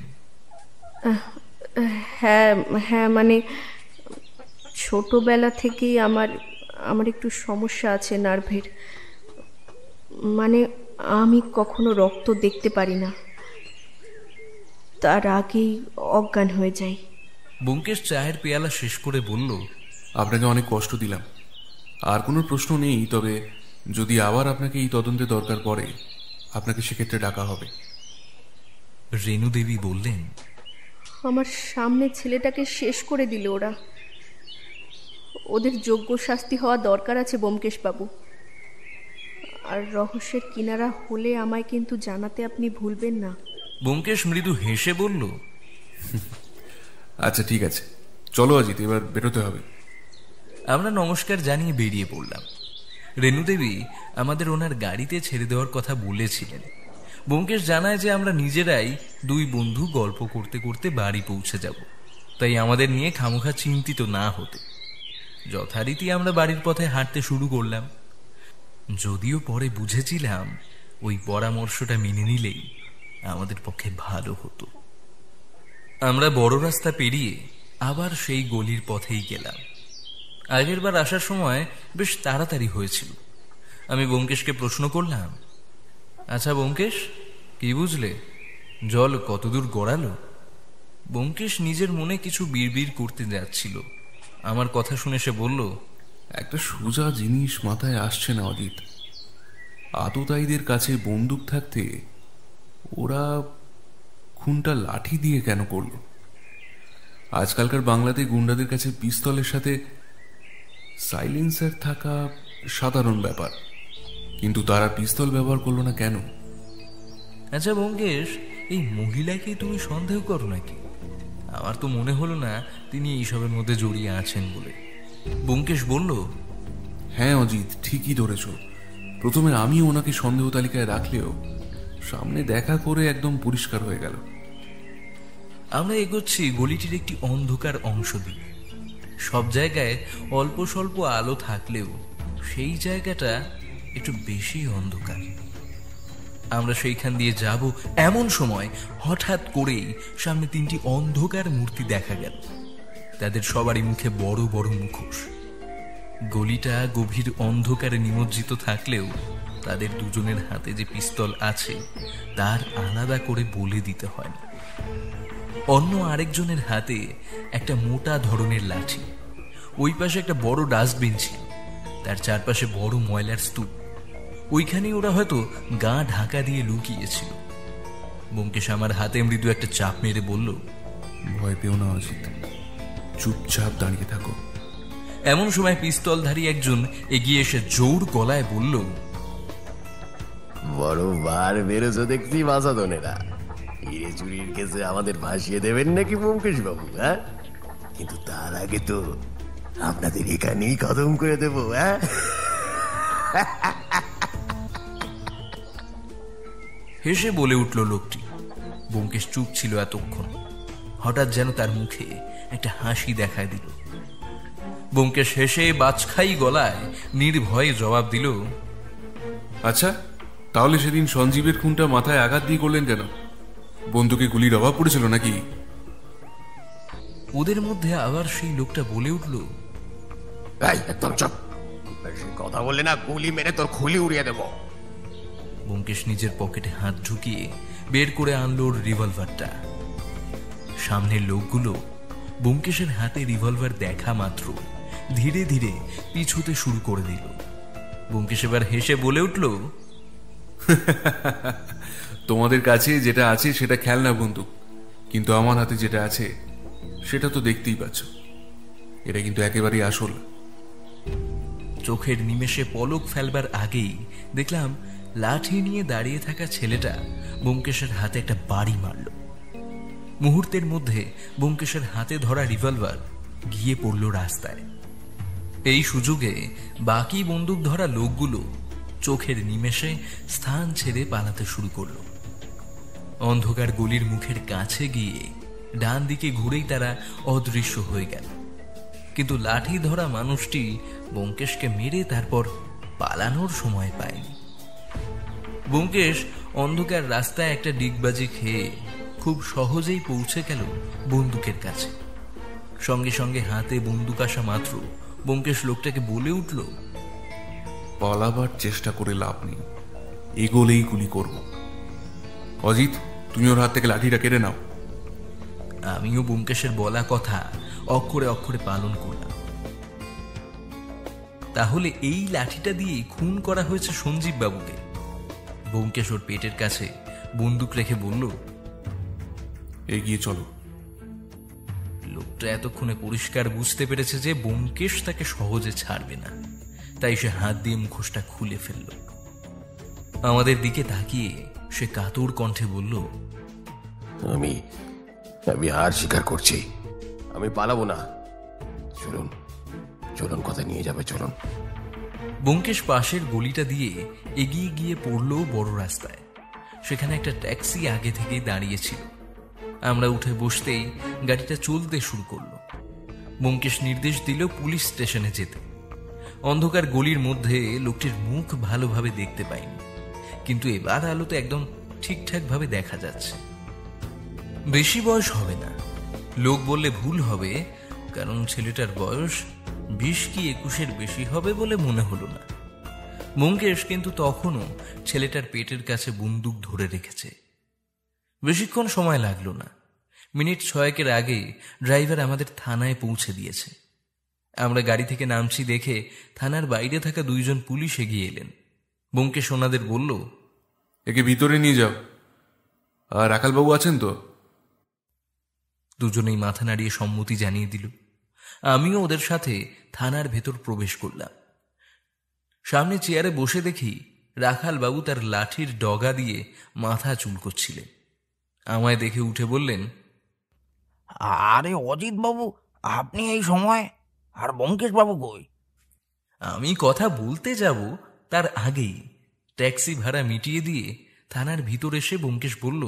হ্যাঁ হ্যাঁ, মানে ছোটবেলা থেকেই আমার একটু সমস্যা আছে নার্ভের। মানে আমি কখনো রক্ত দেখতে পারি না, তার আগেই অজ্ঞান হয়ে যাই। ব্যোমকেশ চায়ের পেয়ালা শেষ করে বলল, আপনাকে অনেক কষ্ট দিলাম। আর কোনো প্রশ্ন নেই, তবে যদি আবার আপনাকে এই তদন্তে দরকার পড়ে, আপনাকে সেক্ষেত্রে ডাকা হবে। রেণু দেবী বললেন, আমার সামনে ছেলেটাকে শেষ করে দিল ওরা। ওদের যোগ্য শাস্তি হওয়া দরকার আছে ব্যোমকেশবাবু। আর রহস্যের কিনারা হলে আমায় কিন্তু জানাতে আপনি ভুলবেন না। ব্যোমকেশ মৃদু হেসে বলল, আচ্ছা ঠিক আছে, চলো অজিত, এবার বেরোতে হবে। আমরা নমস্কার জানিয়ে বেরিয়ে পড়লাম। রেণু দেবী আমাদের ওনার গাড়িতে ছেড়ে দেওয়ার কথা বলেছিলেন। ব্যোমকেশ জানায় যে আমরা নিজেরাই 2 বন্ধু গল্প করতে করতে বাড়ি পৌঁছে যাব, তাই আমাদের নিয়ে খামোখা চিন্তিত না হতে। যথারীতি আমরা বাড়ির পথে হাঁটতে শুরু করলাম। যদিও পরে বুঝেছিলাম ওই পরামর্শটা মেনে নিলেই আমাদের পক্ষে ভালো হতো। আমরা বড় রাস্তা পেরিয়ে আবার সেই গলির পথেই গেলাম। আগেরবার আসার সময় বেশ তাড়াতাড়ি হয়েছিল। আমি ব্যোমকেশকে প্রশ্ন করলাম, আচ্ছা ব্যোমকেশ, কি বুঝলে, জল কতদূর গড়ালো? ব্যোমকেশ নিজের মনে কিছু বিড়বিড় করতে যাচ্ছিল। আমার কথা শুনে সে বলল, একটা সোজা জিনিস মাথায় আসছে না অজিত। আততায়ীদের কাছে বন্দুক থাকতে ওরা খুনটা লাঠি দিয়ে কেন করলো? আজকালকার বাংলাতে গুন্ডাদের কাছে পিস্তলের সাথে সাইলেন্সার থাকা সাধারণ ব্যাপার, কিন্তু তারা পিস্তল ব্যবহার করলো না কেন? আচ্ছা ব্যোমকেশ, এই মহিলাকে তুমি সন্দেহ করো নাকি? আমার তো মনে হলো না তিনি এইসবের মধ্যে জড়িয়ে আছেন বলে। ব্যোমকেশ বলল, হ্যাঁ অজিত, ঠিকই ধরেছ। প্রথমে আমি ওনাকে সন্দেহ তালিকায় রাখলেও সামনে দেখা করে একদম পরিষ্কার হয়ে গেল। আমরা এগোচ্ছি গলিটির একটি অন্ধকার অংশ দিয়ে। সব জায়গায় অল্প স্বল্প আলো থাকলেও সেই জায়গাটা একটু বেশি অন্ধকার। আমরা সেইখান দিয়ে যাব এমন সময় হঠাৎ করেই সামনে 3টি অন্ধকার মূর্তি দেখা গেল। তাদের সবারই মুখে বড় বড় মুখোশ। গলিটা গভীর অন্ধকারে নিমজ্জিত থাকলেও তাদের দুজনের হাতে যে পিস্তল আছে তার আলাদা করে বলে দিতে হয় না। অন্য আরেকজনের হাতে একটা মোটা ধরনের লাঠি। ওই পাশে একটা বড় ডাস্টবিন ছিল, তার চারপাশে বড় ময়লার স্তূপ। ওইখানেই ওরা হয়তো গা ঢাকা দিয়ে লুকিয়েছিল। ব্যোমকেশ আমার হাতে মৃদু একটা চাপ মেরে বলল, ভয় পেও না অজিত, চুপচাপ দাঁড়িয়ে থাকো। এমন সময় পিস্তলধারী একজন এগিয়ে এসে জোর গলায় বলল, বড় বার বেরোছো দেখছি বাসাদনেরা। হিরে চুরির কেসে আমাদের ভাসিয়ে দেবেন নাকি ব্যোমকেশ বাবু? হ্যাঁ, কিন্তু তার আগে তো আপনাদের এখানেই খতম করে দেবো। হ্যাঁ, হেসে বলে উঠল লোকটি। ব্যোমকেশ চুপ ছিল এতক্ষণ। হঠাৎ যেন তার মুখে একটা হাসি দেখা দিল। ব্যোমকেশ হেসে বাজখাই গলায় নির্ভয়ে জবাব দিল, আচ্ছা, তাহলে সেদিন সঞ্জীবের খুনটা মাথায় আঘাত দিয়ে করলেন কেন? বন্দুকে গুলির অভাব পড়েছিল নাকি? ওদের মধ্যে আবার সেই লোকটা বলে উঠল, একদম চুপ, বেশি কথা বললে না গুলি মেরে তোর খুলি উড়িয়ে দেবো। ব্যোমকেশ নিজের পকেটে হাত ঢুকিয়ে বের করে আনলো ওর রিভলভারটা। সামনের লোকগুলো ব্যোমকেশের হাতে রিভলভার দেখা মাত্র ধীরে ধীরে পিছুতে শুরু করে দিল। ব্যোমকেশ এবার হেসে বলে উঠল, তোমাদের কাছে যেটা আছে সেটা খেলনা বন্দুক, কিন্তু আমার হাতে যেটা আছে সেটা তো দেখতেই পাচ্ছ। এটা কিন্তু একেবারেই আসল। চোখের নিমেষে পলক ফেলবার আগেই দেখলাম লাঠি নিয়ে দাঁড়িয়ে থাকা ছেলেটা ব্যোমকেশের হাতে একটা বাড়ি মারল। মুহূর্তের মধ্যে ব্যোমকেশের হাতে ধরা রিভলভার গিয়ে পড়ল রাস্তায়। এই সুযোগে বাকি বন্দুক ধরা লোকগুলো চোখের নিমেষে স্থান ছেড়ে পালাতে শুরু করল। অন্ধকার গলির মুখের কাছে গিয়ে ডান দিকে ঘুরেই তারা অদৃশ্য হয়ে গেল। কিন্তু লাঠি ধরা মানুষটি ব্যোমকেশকে মেরে তারপর পালানোর সময় পায়নি। ব্যোমকেশ অন্ধকার রাস্তায় একটা ডিগবাজি খেয়ে খুব সহজেই পৌঁছে গেল বন্দুকের কাছে। সঙ্গে সঙ্গে হাতে বন্দুক আসা মাত্র ব্যোমকেশ লোকটাকে বলে উঠল, পালাবার চেষ্টা করে লাভ নেই, এগোলেই গুলি করব। অজিত, তুমি ওর হাত থেকে লাঠিটা কেড়ে নাও। আমিও ব্যোমকেশের বলা কথা অক্ষরে অক্ষরে পালন করলাম। তাহলে এই লাঠিটা দিয়ে খুন করা হয়েছে সঞ্জীব বাবুকে। ব্যোমকেশ ওর পেটের কাছে বন্দুক রেখে বলল, এগিয়ে চলো। লোকটা এতক্ষণে পরিষ্কার বুঝতে পেরেছে যে ব্যোমকেশ তাকে সহজে ছাড়বে না, তাই সে হাত দিয়ে মুখোশটা খুলে ফেলল। আমাদের দিকে তাকিয়ে সে কাতর কণ্ঠে বলল, আমি হার স্বীকার করছি, আমি পালাবো না। চলুন চলুন, কথা নিয়ে যাবে, চলুন। ব্যোমকেশ পাশের গলিটা দিয়ে এগিয়ে গিয়ে পড়ল বড় রাস্তায়। সেখানে একটা ট্যাক্সি আগে থেকেই দাঁড়িয়েছিল। আমরা উঠে বসতেই গাড়িটা চলতে শুরু করলো। ব্যোমকেশ নির্দেশ দিল পুলিশ স্টেশনে যেতে। অন্ধকার গলির মধ্যে লোকটির মুখ ভালোভাবে দেখতে পাইনি, কিন্তু এবার আলোতে একদম ঠিকঠাক ভাবে দেখা যাচ্ছে। বেশি বয়স হবে না, লোক বললে ভুল হবে, কারণ ছেলেটার বয়স 20 কি 21-এর বেশি হবে বলে মনে হলো না। ব্যোমকেশ কিন্তু তখনও ছেলেটার পেটের কাছে বন্দুক ধরে রেখেছে। বেশিক্ষণ সময় লাগলো না, মিনিট 6-এর আগে ড্রাইভার আমাদের থানায় পৌঁছে দিয়েছে। আমরা গাড়ি থেকে নামছি দেখে থানার বাইরে থাকা 2 জন পুলিশ এগিয়ে এলেন। ব্যোমকেশ ওনাদের বলল, একে ভিতরে নিয়ে যাও। আর রাখালবাবু আছেন তো? দুজনেই মাথা নাড়িয়ে সম্মতি জানিয়ে দিল। আমিও ওদের সাথে থানার ভেতর প্রবেশ করলাম। সামনে চেয়ারে বসে দেখি রাখালবাবু তার লাঠির ডগা দিয়ে মাথা চুলকোচ্ছিলেন। আমায় দেখে উঠে বললেন, আরে অজিত বাবু, আপনি এই সময়? আর ব্যোমকেশ বাবু কই? আমি কথা বলতে যাব তার আগেই ট্যাক্সি ভাড়া মিটিয়ে দিয়ে থানার ভিতর এসে ব্যোমকেশ বলল,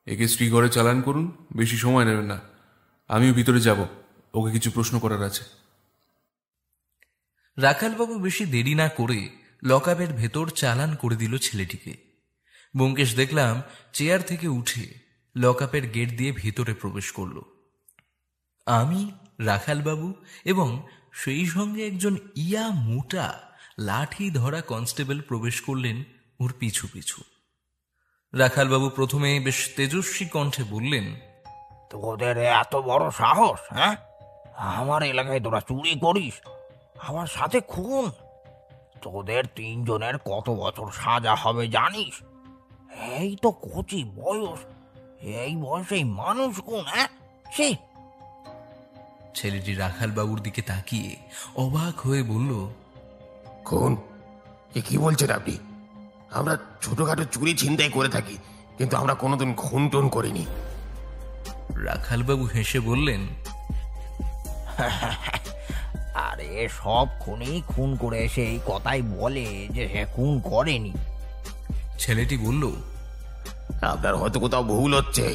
একে শ্রীগড়ে চালান করুন, বেশি সময় নেবেন না। আমিও ভিতরে যাব, ওকে কিছু প্রশ্ন করার আছে। রাখালবাবু বেশি দেরি না করে লকআপের ভেতর চালান করে দিল ছেলেটিকে। ব্যোমকেশ দেখলাম চেয়ার থেকে উঠে লকআপের গেট দিয়ে ভেতরে প্রবেশ করল। আমি, রাখালবাবু এবং সেই সঙ্গে একজন ইয়া মোটা লাঠি ধরা কনস্টেবল প্রবেশ করলেন ওর পিছু পিছু। রাখালবাবু প্রথমে বেশ তেজস্বী কণ্ঠে বললেন, তোদের এত বড় সাহস, হ্যাঁ? আমার এলাকায় তোরা চুরি করিস, আমার সাথে খুন? তোদের 3 জনের কত বছর সাজা হবে জানিস? এই তো কচি বয়স, এই বয়সে মানুষ খুন, হ্যাঁ? সে ছেলেটি রাখালবাবুর দিকে তাকিয়ে অবাক হয়ে বলল, খুন? এ কি বলছেন আপনি? আমরা ছোটখাটো চুরি ছিনতাই করে থাকি, কিন্তু আমরা কোনোদিন খুন টুন করিনি। রাখালবাবু হেসে বললেন, আরে সব খুনি খুন করে এসে এই কথাই বলে যে সে খুন করেনি। ছেলেটি বলল, আপনার হয়তো কোথাও ভুল হচ্ছে।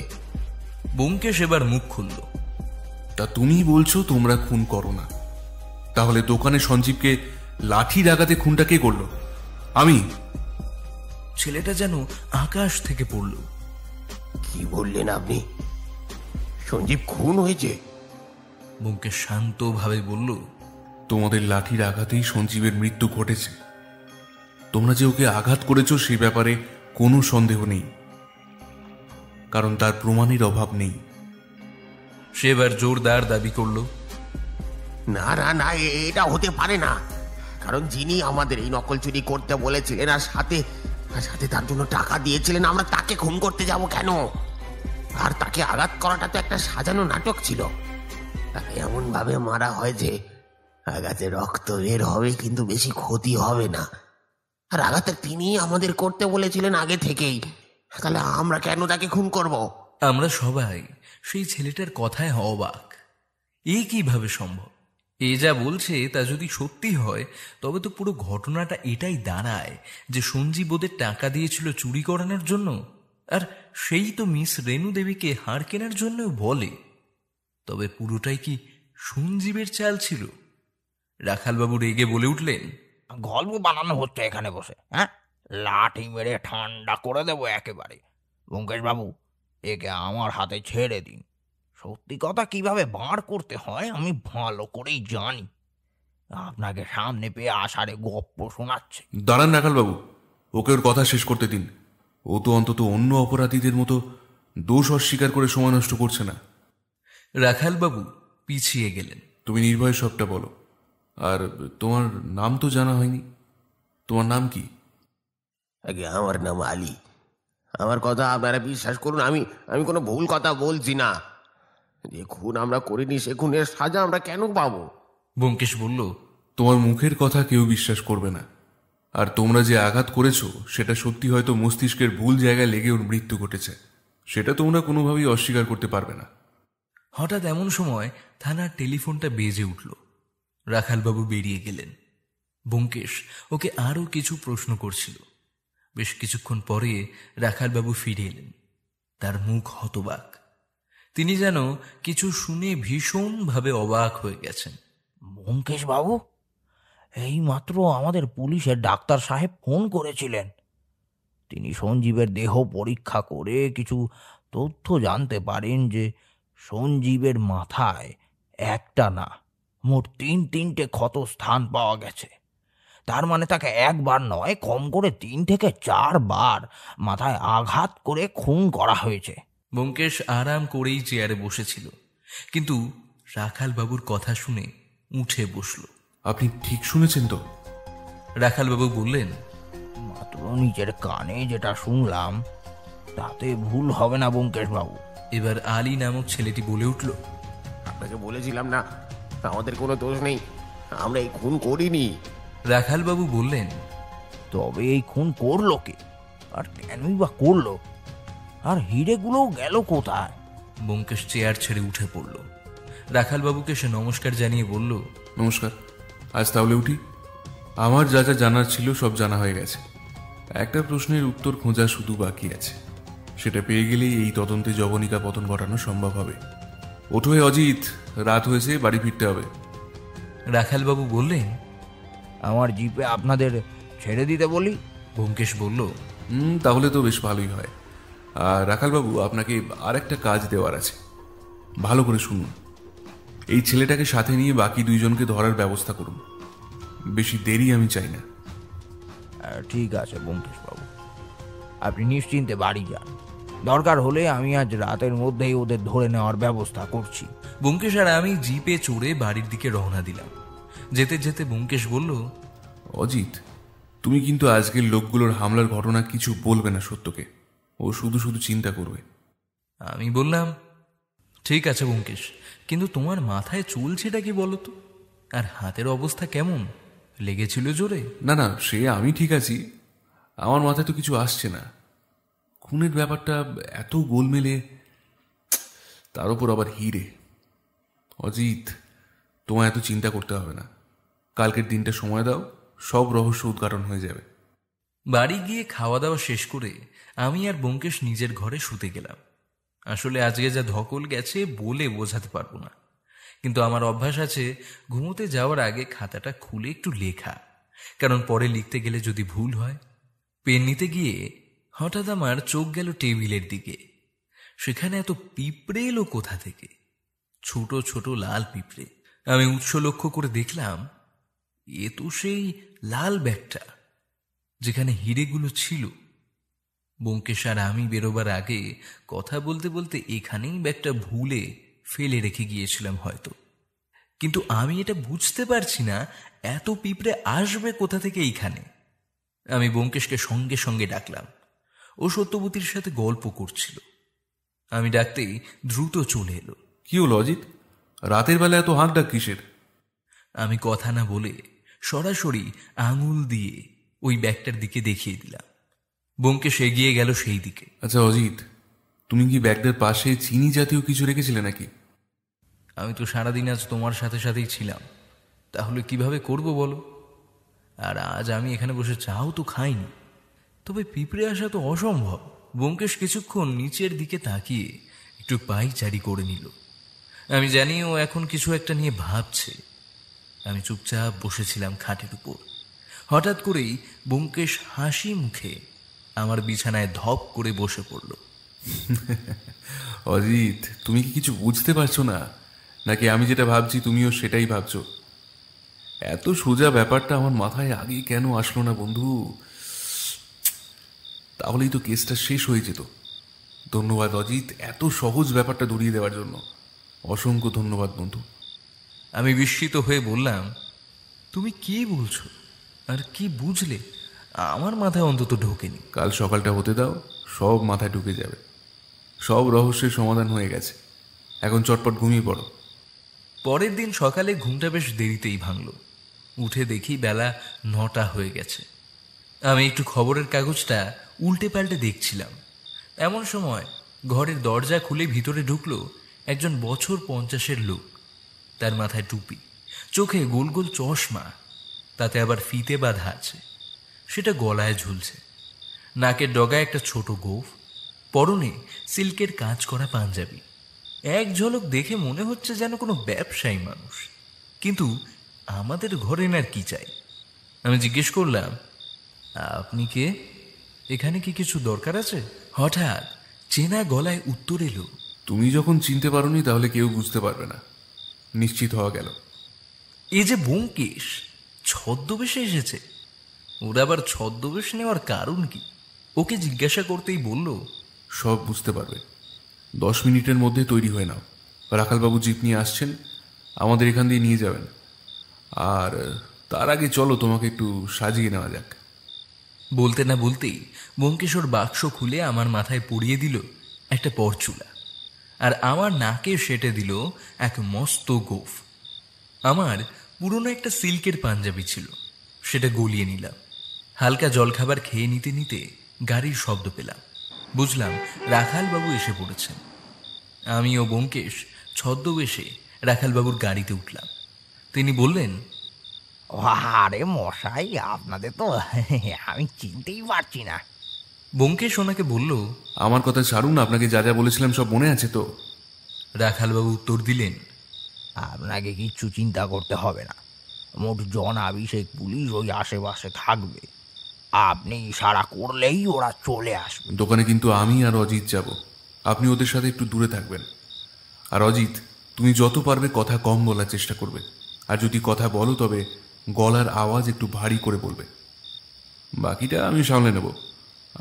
ব্যোমকেশ এবার মুখ খুলল। তা তুমি বলছো তোমরা খুন করো না? তাহলে দোকানে সঞ্জীবকে লাঠি ডাকাতে খুনটা কে করলো? আমি? ছেলেটা যেন আকাশ থেকে পড়ল। কি বললেন আপনি? সঞ্জীব খুন হয়েছে? ব্যোমকেশ শান্তভাবে বলল, তোমাদের লাঠির আঘাতেই সঞ্জীবের মৃত্যু ঘটেছে। তোমরা যে ওকে আঘাত করেছো সে ব্যাপারে কোনো সন্দেহ নেই, কারণ তার প্রমাণের অভাব নেই। সে এবার জোরদার দাবি করল, না না না, এটা হতে পারে না। কারণ যিনি আমাদের এই নকল চুরি করতে বলেছিলেন আর সাথে তার জন্য টাকা দিয়েছিলেন, আমরা তাকে খুন করতে যাব কেন? আর তাকে আঘাত করাটা তো একটা সাজানো নাটক ছিল। তাকে এমন ভাবে মারা হয় যে আঘাতে রক্ত বের হবে কিন্তু বেশি ক্ষতি হবে না। আর আঘাতটা তিনি আমাদের করতে বলেছিলেন আগে থেকেই, তাহলে আমরা কেন তাকে খুন করব? আমরা সবাই সেই ছেলেটার কথায় অবাক। এ কিভাবে সম্ভব? এ যা বলছে তা যদি সত্যি হয় তবে তো পুরো ঘটনাটা এটাই দাঁড়ায় যে সঞ্জীব ওদের টাকা দিয়েছিল চুরি করানোর জন্য, আর সেই তো মিস রেণু দেবীকে হাড় কেনার জন্য বলে। তবে পুরোটাই কি সঞ্জীবের চাল ছিল? রাখালবাবু রেগে বলে উঠলেন, গল্প বানানো হচ্ছে এখানে বসে, হ্যাঁ? লাঠি মেরে ঠান্ডা করে দেবো একেবারে। ব্যোমকেশ বাবু, একে আমার হাতে ছেড়ে দিন। সত্যি কথা কিভাবে বার করতে হয় আমি ভালো করেই জানি। আপনাকে সামনে পেয়ে আষাঢ়ে গপ্প শোনাচ্ছে। দাঁড়ান রাখালবাবু, ওকে ওর কথা শেষ করতে দিন। ও তো অন্তত অন্য অপরাধীদের মতো দোষ অস্বীকার করে সময় নষ্ট করছে না। রাখালবাবু পিছিয়ে গেলেন। তুমি নির্ভয়ে সবটা বলো। আর তোমার নাম তো জানা হয়নি, তোমার নাম কি? আগে আমার নাম আলী। আমার কথা আপনারা বিশ্বাস করুন, আমি কোনো ভুল কথা বলছি না। যে খুন আমরা করিনি সে খুনের সাজা আমরা কেন পাবো? ব্যোমকেশ বলল, তোমার মুখের কথা কেউ বিশ্বাস করবে না। আর তোমরা যে আঘাত করেছো সেটা সত্যি হয়তো মস্তিষ্কের ভুল জায়গায় লেগে ওর মৃত্যু ঘটেছে, সেটা তোমরা কোনোভাবেই অস্বীকার করতে পারবে না। হঠাৎ এমন সময় থানার টেলিফোনটা বেজে উঠল। রাখালবাবু বেরিয়ে গেলেন। ব্যোমকেশ ওকে আরও কিছু প্রশ্ন করছিল। বেশ কিছুক্ষণ পরে রাখালবাবু ফিরে এলেন। তার মুখ হতবাক। তিনি যেন কিছু শুনে ভীষণভাবে অবাক হয়ে গেছেন। ব্যোমকেশ বাবু, এই মাত্র আমাদের পুলিশের ডাক্তার সাহেব ফোন করেছিলেন। তিনি সঞ্জীবের দেহ পরীক্ষা করে কিছু তথ্য জানতে পারেন যে সঞ্জীবের মাথায় একটা না মোট 3টে ক্ষত স্থান পাওয়া গেছে। তার মানে তাকে একবার নয়, কম করে 3 থেকে 4 বার মাথায় আঘাত করে খুন করা হয়েছে। ব্যোমকেশ আরাম করেই চেয়ারে বসেছিল, কিন্তু রাখালবাবুর কথা শুনে উঠে বসল। আপনি ঠিক শুনেছেন তো? রাখালবাবু বললেন, মাত্র নিজের কানে যেটা শুনলাম তাতে ভুল হবে না ব্যোমকেশ বাবু। এবার আলী নামক ছেলেটি বলে উঠল, আপনাকে বলেছিলাম না আমাদের কোনো দোষ নেই, আমরা এই খুন করিনি। রাখালবাবু বললেন, তবে এই খুন করলো কে, আর কেনই বা করলো, আর হিরেগুলো গেল কোথায়? ব্যোমকেশ চেয়ার ছেড়ে উঠে পড়ল। রাখালবাবুকে সে নমস্কার জানিয়ে বলল, নমস্কার। আজ তাহলে উঠি। আমার যা যা জানার ছিল সব জানা হয়ে গেছে। একটা প্রশ্নের উত্তর খোঁজা শুধু বাকি আছে, সেটা পেয়ে গেলেই এই তদন্তে জবনিকা পতন ঘটানো সম্ভব হবে। ওঠো হে অজিত, রাত হয়েছে, বাড়ি ফিরতে হবে। রাখালবাবু বললেন, আমার জিপে আপনাদের ছেড়ে দিতে বলি? ব্যোমকেশ বলল, তাহলে তো বেশ ভালোই হয়। আর রাখালবাবু, আপনাকে আর একটা কাজ দেওয়ার আছে, ভালো করে শুনুন। এই ছেলেটাকে সাথে নিয়ে বাকি দুইজনকে ধরার ব্যবস্থা করুন। বেশি দেরি আমি চাই না। ঠিক আছে ব্যোমকেশ বাবু, আপনি নিশ্চিন্তে বাড়ি যান। দরকার হলে আমি আজ রাতের মধ্যেই ওদের ধরে নেওয়ার ব্যবস্থা করছি। ব্যোমকেশ আর আমি জিপে চড়ে বাড়ির দিকে রওনা দিলাম। যেতে যেতে ব্যোমকেশ বলল, অজিত, তুমি কিন্তু আজকের লোকগুলোর হামলার ঘটনা কিছু বলবে না সত্যকে। ও শুধু শুধু চিন্তা করবে। আমি বললাম, ঠিক আছে ব্যোমকেশ, কিন্তু তোমার মাথায় চুলছেটা কি বলো তো? আর হাতের অবস্থা কেমন? লেগেছিল জোরে? না না, সে আমি ঠিক আছি। আমার মাথায় তো কিছু আসছে না। খুনের ব্যাপারটা এত গোলমেলে, তার উপর আবার হিরে। অজিত, তোমায় এত চিন্তা করতে হবে না। কালকের দিনটা সময় দাও, সব রহস্য উদ্ঘাটন হয়ে যাবে। বাড়ি গিয়ে খাওয়া দাওয়া শেষ করে আমি আর ব্যোমকেশ নিজের ঘরে শুতে গেলাম। আসলে আজকে যা ধকল গেছে বলে বোঝাতে পারবো না, কিন্তু আমার অভ্যাস আছে ঘুমোতে যাওয়ার আগে খাতাটা খুলে একটু লেখা, কারণ পরে লিখতে গেলে যদি ভুল হয়। পেন নিতে গিয়ে হঠাৎ আমার চোখ গেল টেবিলের দিকে। সেখানে এত পিঁপড়ে এলো কোথা থেকে? ছোট ছোট লাল পিঁপড়ে। আমি উৎস লক্ষ্য করে দেখলাম, এ তো সেই লাল ব্যাগটা যেখানে হিরেগুলো ছিল। ব্যোমকেশ আর আমি বেরোবার আগে কথা বলতে বলতে এখানেই ব্যাগটা ভুলে ফেলে রেখে গিয়েছিলাম হয়তো, কিন্তু আমি এটা বুঝতে পারছি না এত পিঁপড়ে আসবে কোথা থেকে এইখানে। আমি ব্যোমকেশকে সঙ্গে সঙ্গে ডাকলাম। ও সত্যবতীর সাথে গল্প করছিল। আমি ডাকতেই দ্রুত চলে এলো। কি হলো অজিত, রাতের বেলা এত হাঁক ডাক কিসের? আমি কথা না বলে সরাসরি আঙুল দিয়ে ওই ব্যাগটার দিকে দেখিয়ে দিলাম। ব্যোমকেশ এগিয়ে গেল সেই দিকে। আচ্ছা অজিত, তুমি কি ব্যাগটার পাশে চিনি জাতীয় কিছু রেখেছিলে নাকি? আমি তো সারাদিন আজ তোমার সাথে সাথেই ছিলাম, তাহলে কিভাবে করব বলো? আর আজ আমি এখানে বসে চাও তো খাইনি, তবে পিঁপড়ে আসা তো অসম্ভব। ব্যোমকেশ কিছুক্ষণ নিচের দিকে তাকিয়ে একটু পায়চারি করে নিল। আমি জানি ও এখন কিছু একটা নিয়ে ভাবছে। আমি চুপচাপ বসেছিলাম খাটের উপর। হঠাৎ করেই ব্যোমকেশ হাসি মুখে আমার বিছানায় ধপ করে বসে পড়ল। অজিত, তুমি কি কিছু বুঝতে পারছো না, নাকি আমি যেটা ভাবছি তুমিও সেটাই ভাবছো? এত সোজা ব্যাপারটা আমার মাথায় আগে কেন আসলো না বন্ধু? তাহলেই তো কেসটা শেষ হয়ে যেত। ধন্যবাদ অজিত, এত সহজ ব্যাপারটা ধরিয়ে দেওয়ার জন্য। অসংখ্য ধন্যবাদ বন্ধু। আমি বিস্মিত হয়ে বললাম, তুমি কি বলছো আর কি বুঝলে? আমার মাথায় অন্তত ঢোকেনি। কাল সকালটা হতে দাও, সব মাথায় ঢুকে যাবে। সব রহস্যের সমাধান হয়ে গেছে। এখন চটপট ঘুমিয়ে পড়ো। পরের দিন সকালে ঘুমটা বেশ দেরিতেই ভাঙল। উঠে দেখি বেলা 9টা হয়ে গেছে। আমি একটু খবরের কাগজটা উল্টে পাল্টে দেখছিলাম। এমন সময় ঘরের দরজা খুলে ভিতরে ঢুকলো একজন বছর 50-এর লোক। তার মাথায় টুপি, চোখে গোল গোল চশমা, তাতে আবার ফিতে বাঁধা আছে, সেটা গলায় ঝুলছে। নাকের ডগায় একটা ছোট গোঁফ, পরনে সিল্কের কাজ করা পাঞ্জাবি। এক ঝলক দেখে মনে হচ্ছে যেন কোনো ব্যবসায়ী মানুষ, কিন্তু আমাদের ঘরে আর কি চাই? আমি জিজ্ঞেস করলাম, আপনি কে? এখানে কি কিছু দরকার আছে? হঠাৎ চেনা গলায় উত্তর এলো, তুমি যখন চিনতে পারোনি তাহলে কেউ বুঝতে পারবে না, নিশ্চিত হওয়া গেল। এ যে ব্যোমকেশ, ছদ্মবেশে এসেছে। ওর আবার ছদ্মবেশ নেওয়ার কারণ কি? ওকে জিজ্ঞাসা করতেই বলল, সব বুঝতে পারবে। 10 মিনিটের মধ্যে তৈরি হয়ে নাও। রাখালবাবু জিপ নিয়ে আসছেন, আমাদের এখান দিয়ে নিয়ে যাবেন। আর তার আগে চলো তোমাকে একটু সাজিয়ে নেওয়া যাক। বলতে না বলতেই ব্যোমকেশ ওর বাক্স খুলে আমার মাথায় পরিয়ে দিল একটা পরচুলা, আর আমার নাকে সেটে দিল এক মস্ত গোঁফ। আমার পুরনো একটা সিল্কের পাঞ্জাবি ছিল, সেটা গলিয়ে নিলাম। হালকা জলখাবার খেয়ে নিতে নিতে গাড়ির শব্দ পেলাম। বুঝলাম রাখালবাবু এসে পড়েছেন। আমি ও ব্যোমকেশ ছদ্মবেশে রাখালবাবুর গাড়িতে উঠলাম। তিনি বললেন, আরে মশাই, আপনাদের তো আমি চিনতেই পারছি না। ব্যোমকেশ ওনাকে বলল, আমার কথা ছাড়ুন, আপনাকে যা যা বলেছিলাম সব মনে আছে তো? রাখালবাবু উত্তর দিলেন, আপনাকে কিচ্ছু চিন্তা করতে হবে না। মোট জন 20 পুলিশ ওই আশেপাশে থাকবে। আপনি ইশারা করলেই ওরা চলে আসবে। দোকানে কিন্তু আমি আর অজিত যাব, আপনি ওদের সাথে একটু দূরে থাকবেন। আর অজিত, তুমি যত পারবে কথা কম বলার চেষ্টা করবে, আর যদি কথা বলো তবে গলার আওয়াজ একটু ভারী করে বলবে। বাকিটা আমি সামলে নেব,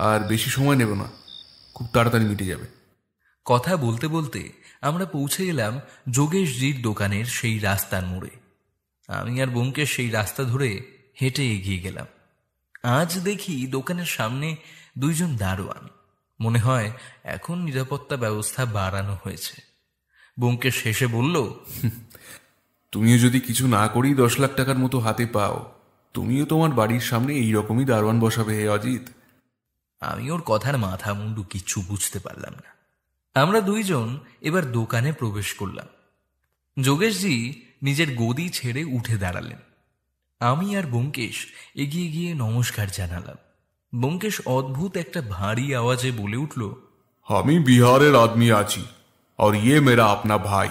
আর বেশি সময় নেব না, খুব তাড়াতাড়ি মিটে যাবে। কথা বলতে বলতে আমরা পৌঁছে গেলাম যোগেশজির দোকানের সেই রাস্তার মোড়ে। আমি আর ব্যোমকেশ সেই রাস্তা ধরে হেঁটে এগিয়ে গেলাম। আজ দেখি দোকানের সামনে 2 জন দারোয়ান। মনে হয় এখন নিরাপত্তা ব্যবস্থা বাড়ানো হয়েছে। ব্যোমকেশ হেসে বলল, তুমিও যদি কিছু না করেই 10 লাখ টাকার মতো হাতে পাও, তুমিও তোমার বাড়ির সামনে এইরকমই দারোয়ান বসাবে হে অজিত। আমি ওর কথার মাথা মুন্ডু কিচ্ছু বুঝতে পারলাম না। আমরা 2 জন এবার দোকানে প্রবেশ করলাম। যোগেশজি নিজের গদি ছেড়ে উঠে দাঁড়ালেন। আমি আর ব্যোমকেশ এগিয়ে গিয়ে নমস্কার জানালাম। ব্যোমকেশ অদ্ভুত একটা ভারী আওয়াজে বলে উঠল, আমি বিহারের আদমি আছি, আর ইয়ে মেরা আপনা ভাই।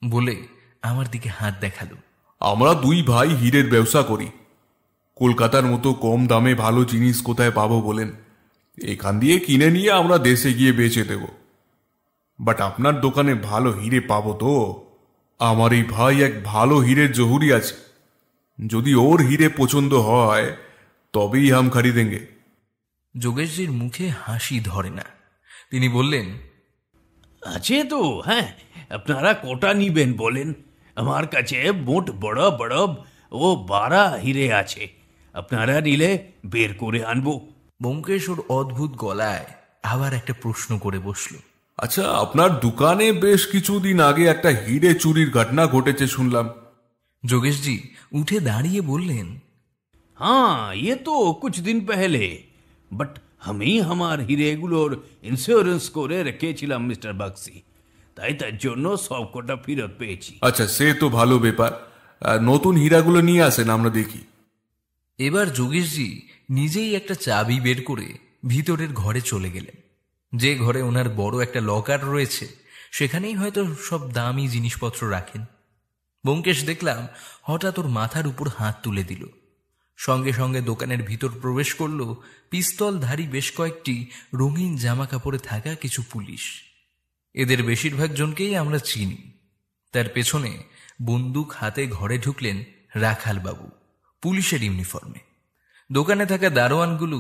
বলে আমার দিকে হাত দেখালো। আমরা 2 ভাই হীরের ব্যবসা করি। কলকাতার মতো কম দামে ভালো জিনিস কোথায় পাবো বলেন? এখান দিয়ে কিনে নিয়ে আমরা দেশে গিয়ে বেচে দেব। বাট আপনার দোকানে ভালো হিরে পাবো তো? আমার এই ভাই এক ভালো হীরের জহুরি আছে, যদি ওর হিরে পছন্দ হয় তবেই হাম খরিদেঙ্গে। যোগেশজির মুখে হাসি ধরে না। তিনি বললেন, আছে তো, হ্যাঁ, আপনারা কোটা নিবেন বলেন? আমার কাছে মোট বড় বড় ও 12 হিরে আছে, আপনারা নিলে বের করে আনবো। ব্যোমকেশ ওর অদ্ভুত গলায় আবার একটা প্রশ্ন করে বসল। আচ্ছা, আপনার দোকানে বেশ কিছুদিন আগে একটা হিরে চুরির ঘটনা ঘটেছে শুনলাম। যোগেশজি উঠে দাঁড়িয়ে বললেন, हाँ, ये तो कुछ दिन पहले, बट আমি আমার হিরেগুলোর ইন্স্যুরেন্স করে রেখেছিলাম মিস্টার বাক্সি, তাই তার জন্য সবকটা ফেরত পেয়েছি। আচ্ছা, সে তো ভালো ব্যাপার। নতুন হীরাগুলো নিয়ে আসেন, আমরা দেখি। এবার যোগেশজি নিজেই একটা চাবি বের করে ভিতরের ঘরে চলে গেলেন। যে ঘরে ওনার বড় একটা লকার রয়েছে, সেখানেই হয়তো সব দামি জিনিসপত্র রাখেন। ব্যোমকেশ দেখলাম হঠাৎ ওর মাথার উপর হাত তুলে দিল। সঙ্গে সঙ্গে দোকানের ভিতর প্রবেশ করল পিস্তলধারী বেশ কয়েকটি রঙিন জামা কাপড়ে থাকা কিছু পুলিশ। এদের বেশিরভাগ জনকেই আমরা চিনি। তার পেছনে বন্দুক হাতে ঘরে ঢুকলেন রাখালবাবু, পুলিশের ইউনিফর্মে। দোকানে থাকা দারোয়ানগুলো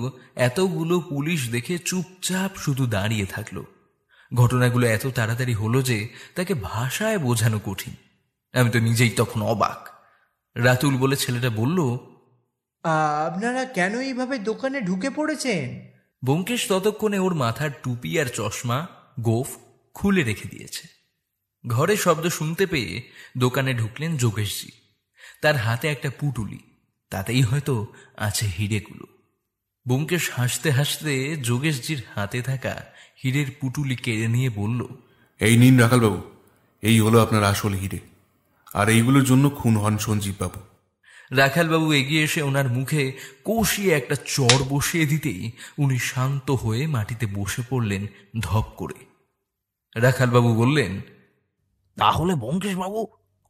এতগুলো পুলিশ দেখে চুপচাপ শুধু দাঁড়িয়ে থাকলো। ঘটনাগুলো এত তাড়াতাড়ি হলো যে তাকে ভাষায় বোঝানো কঠিন। আমি তো নিজেই তখন অবাক। রাতুল বলে ছেলেটা বলল, আপনারা কেন এইভাবে দোকানে ঢুকে পড়েছেন? ব্যোমকেশ ততক্ষণে ওর মাথার টুপি আর চশমা গোফ খুলে রেখে দিয়েছে। ঘরে শব্দ শুনতে পেয়ে দোকানে ঢুকলেন যোগেশজি। তার হাতে একটা পুটুলি, তাতেই হয়তো আছে হিরেগুলো। ব্যোমকেশ হাসতে হাসতে যোগেশজির হাতে থাকা হীরের পুটুলি কেড়ে নিয়ে বলল, এই নিন রাখালবাবু, এই হলো আপনার আসল হিরে, আর এইগুলোর জন্য খুন হন সঞ্জীব বাবু। রাখালবাবু এগিয়ে এসে ওনার মুখে কষিয়ে একটা চড় বসিয়ে দিতেই উনি শান্ত হয়ে মাটিতে বসে পড়লেন ধপ করে। রাখালবাবু বললেন, তাহলে ব্যোমকেশ বাবু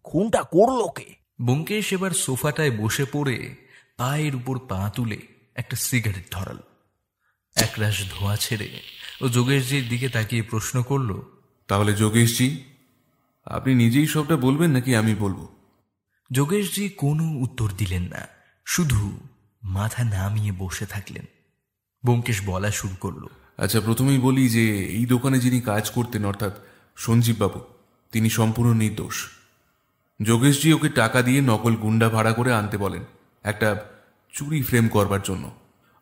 খুনটা করলো কে? ব্যোমকেশ এবার সোফাটায় বসে পড়ে পায়ের উপর পা তুলে একটা সিগারেট ধরাল। একরাশ ধোঁয়া ছেড়ে ও যোগেশজির দিকে তাকিয়ে প্রশ্ন করল, তাহলে যোগেশজি, আপনি নিজেই সবটা বলবেন নাকি আমি বলবো? যোগেশজি কোনো উত্তর দিলেন না, শুধু মাথা নামিয়ে বসে থাকলেন। ব্যোমকেশ বলা শুরু করলো, আচ্ছা, প্রথমেই বলি যে এই দোকানে যিনি কাজ করতেন, অর্থাৎ সঞ্জীব বাবু, তিনি সম্পূর্ণ নির্দোষ। যোগেশজি ওকে টাকা দিয়ে নকল গুন্ডা ভাড়া করে আনতে বলেন একটা চুরি ফ্রেম করবার জন্য।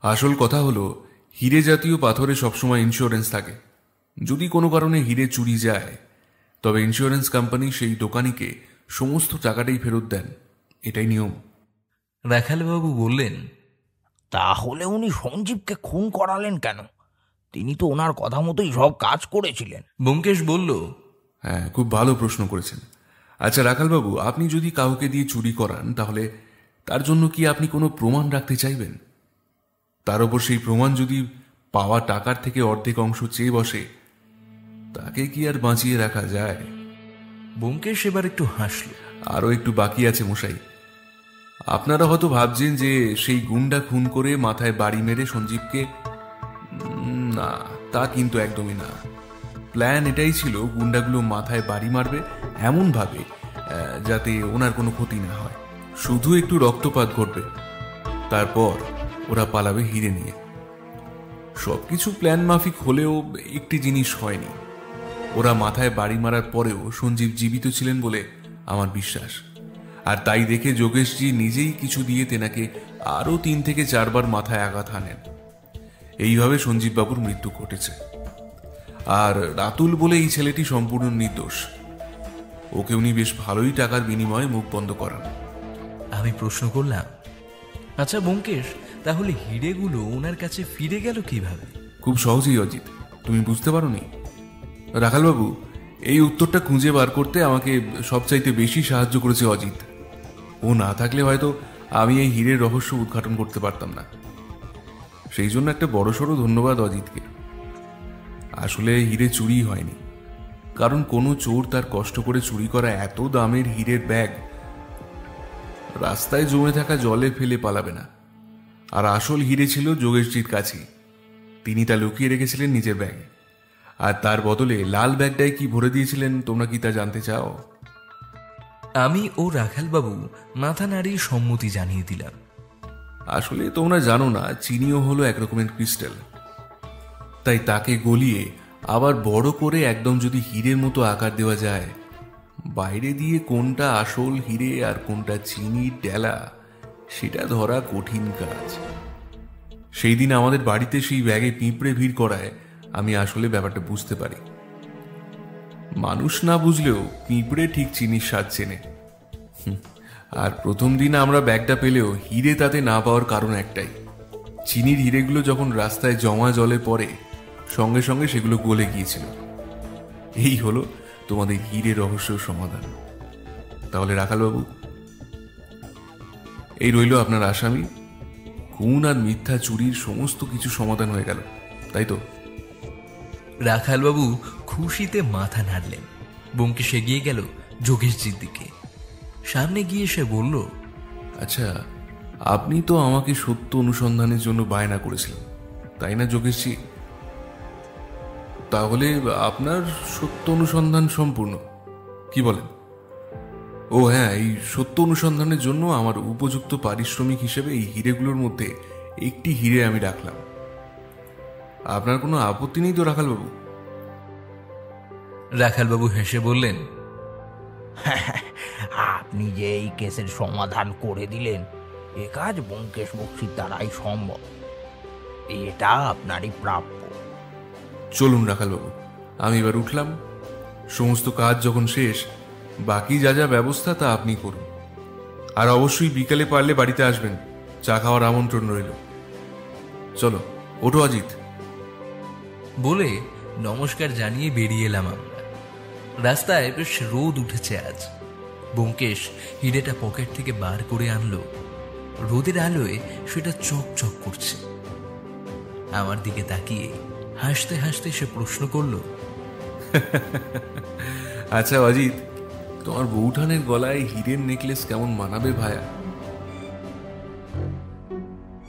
আসল কথা হলো, হিরে জাতীয় পাথরে সবসময় ইন্স্যুরেন্স থাকে। যদি কোনো কারণে হিরে চুরি যায়, তবে ইন্স্যুরেন্স কোম্পানি সেই দোকানিকে সমস্ত টাকাটাই ফেরত দেন, এটাই নিয়ম। রাখালবাবু বললেন, তাহলে উনি সঞ্জীবকে খুন করালেন কেন? তিনি তো ওনার কথা মতোই সব কাজ করেছিলেন। ব্যোমকেশ বলল, হ্যাঁ, খুব ভালো প্রশ্ন করেছেন। আচ্ছা রাখালবাবু, আপনি যদি কাউকে দিয়ে চুরি করান তাহলে তার জন্য কি আপনি কোনো প্রমাণ রাখতে চাইবেন? তার উপর সেই প্রমাণ যদি পাওয়া টাকার থেকে অর্ধেক অংশ চেয়ে বসে, তাকে কি আর বাঁচিয়ে রাখা যায়? ব্যোমকেশ এবার একটু হাসল। আরও একটু বাকি আছে মশাই। আপনারা হয়তো ভাবছেন যে সেই গুন্ডা খুন করে মাথায় বাড়ি মেরে সঞ্জীবকে, না, তা কিন্তু একদমই না। প্ল্যান এটাই ছিল, গুন্ডাগুলো মাথায় বাড়ি মারবে এমনভাবে যাতে ওনার কোনো ক্ষতি না হয়, শুধু একটু রক্তপাত ঘটবে, তারপর ওরা পালাবে হিরে নিয়ে। সবকিছু প্ল্যান মাফিক হলেও একটি জিনিস হয়নি, ওরা মাথায় বাড়ি মারার পরেও সঞ্জীব জীবিত ছিলেন বলে আমার বিশ্বাস। আর তাই দেখে যোগেশজি নিজেই কিছু দিয়ে তেনাকে আরও 3 থেকে 4 বার মাথায় আঘাত হানেন। এইভাবে সঞ্জীব বাবুর মৃত্যু ঘটেছে। আর রাতুল বলে এই ছেলেটি সম্পূর্ণ নির্দোষ, ওকে উনি বেশ ভালোই টাকার বিনিময়ে মুখ বন্ধ করান। আমি প্রশ্ন করলাম, আচ্ছা ব্যোমকেশ, তাহলে হিরেগুলো ওনার কাছে ফিরে গেল কিভাবে? খুব সহজেই অজিত, তুমি বুঝতে পারোনি? রাখালবাবু, এই উত্তরটা খুঁজে বার করতে আমাকে সবচাইতে বেশি সাহায্য করেছে অজিত। ও না থাকলে হয়তো আমি এই হীরের রহস্য উদ্ঘাটন করতে পারতাম না। সেই জন্য একটা বড়সড় ধন্যবাদ অজিতকে। আসলে হিরে চুরি হয়নি, কারণ কোনো চোর তার কষ্ট করে চুরি করা এত দামের হীরের ব্যাগ রাস্তায় জমে থাকা জলে ফেলে পালাবে না। আর আসল হিরে ছিল যোগেশজির কাছেই, তিনি তা লুকিয়ে রেখেছিলেন নিজের ব্যাগে। আর তার বদলে লাল ব্যাগটায় কি ভরে দিয়েছিলেন তোমরা কি তা জানতে চাও? আমি ও রাখালবাবু মাথা নাড়িয়ে সম্মতি জানিয়ে দিলাম। আসলে তোমরা জানো না, চিনিও হলো এক রকমের ক্রিস্টাল। তাই তাকে গলিয়ে আবার বড় করে একদম যদি হীরের মতো আকার দেওয়া যায়, বাইরে দিয়ে কোনটা আসল হীরে আর কোনটা চিনির ডেলা সেটা ধরা কঠিন কাজ। সেই দিন আমাদের বাড়িতে সেই ব্যাগে পিঁপড়ে ভিড় করায় আমি আসলে ব্যাপারটা বুঝতে পারি। মানুষ না বুঝলেও পিঁপড়ে ঠিক চিনির স্বাদ চেনে। আর প্রথম দিন আমরা ব্যাগটা পেলেও হিরে তাতে না পাওয়ার কারণ একটাই, চিনির হিরেগুলো যখন রাস্তায় জমা জলে পড়ে সঙ্গে সঙ্গে সেগুলো গলে গিয়েছিল। এই হলো তোমাদের হীরে রহস্য সমাধান। তাহলে রাখালবাবু, এই রইল আপনার আসামি। খুন আর মিথ্যা চুরির সমস্ত কিছু সমাধান হয়ে গেল, তাই তো? রাখালবাবু খুশিতে মাথা নাড়লেন। ব্যোমকেশ এগিয়ে গেল যোগেশজির দিকে। সামনে গিয়ে সে বলল, আচ্ছা, আপনি তো আমাকে সত্য অনুসন্ধানের জন্য বায়না করেছিলেন, তাই না যোগেশজি? তাহলে আপনার সত্য অনুসন্ধান সম্পূর্ণ, কি বলেন? ও হ্যাঁ, এই সত্য অনুসন্ধানের জন্য আমার উপযুক্ত পারিশ্রমিক হিসেবে এই হিরেগুলোর মধ্যে একটি হিরে আমি রাখলাম। আপনার কোনো আপত্তি নেই তো রাখালবাবু? রাখালবাবু হেসে বললেন, আপনি যে এই কেসের সমাধান করে দিলেন, এ কাজ ব্যোমকেশ বক্সির দ্বারাই সম্ভব। এটা আপনারই প্রাপ্য। চলুন রাখালবাবু, আমি এবার উঠলাম। সমস্ত কাজ যখন শেষ, বাকি যা যা ব্যবস্থা তা আপনি করুন। আর অবশ্যই বিকালে পারলে বাড়িতে আসবেন, চা খাওয়ার আমন্ত্রণ রইল। চলো, ওঠো অজিত। বলে নমস্কার জানিয়ে বেরিয়ে এলাম আমরা। রাস্তায় বেশ রোদ উঠেছে আজ। ব্যোমকেশ হিরেটা পকেট থেকে বার করে আনলো। রোদের আলোয় সেটা চকচক করছে। আমার দিকে তাকিয়ে হাসতে হাসতে সে প্রশ্ন করল, আচ্ছা অজিত, তোমার বউঠানের গলায় হীরের নেকলেস কেমন মানাবে ভায়া?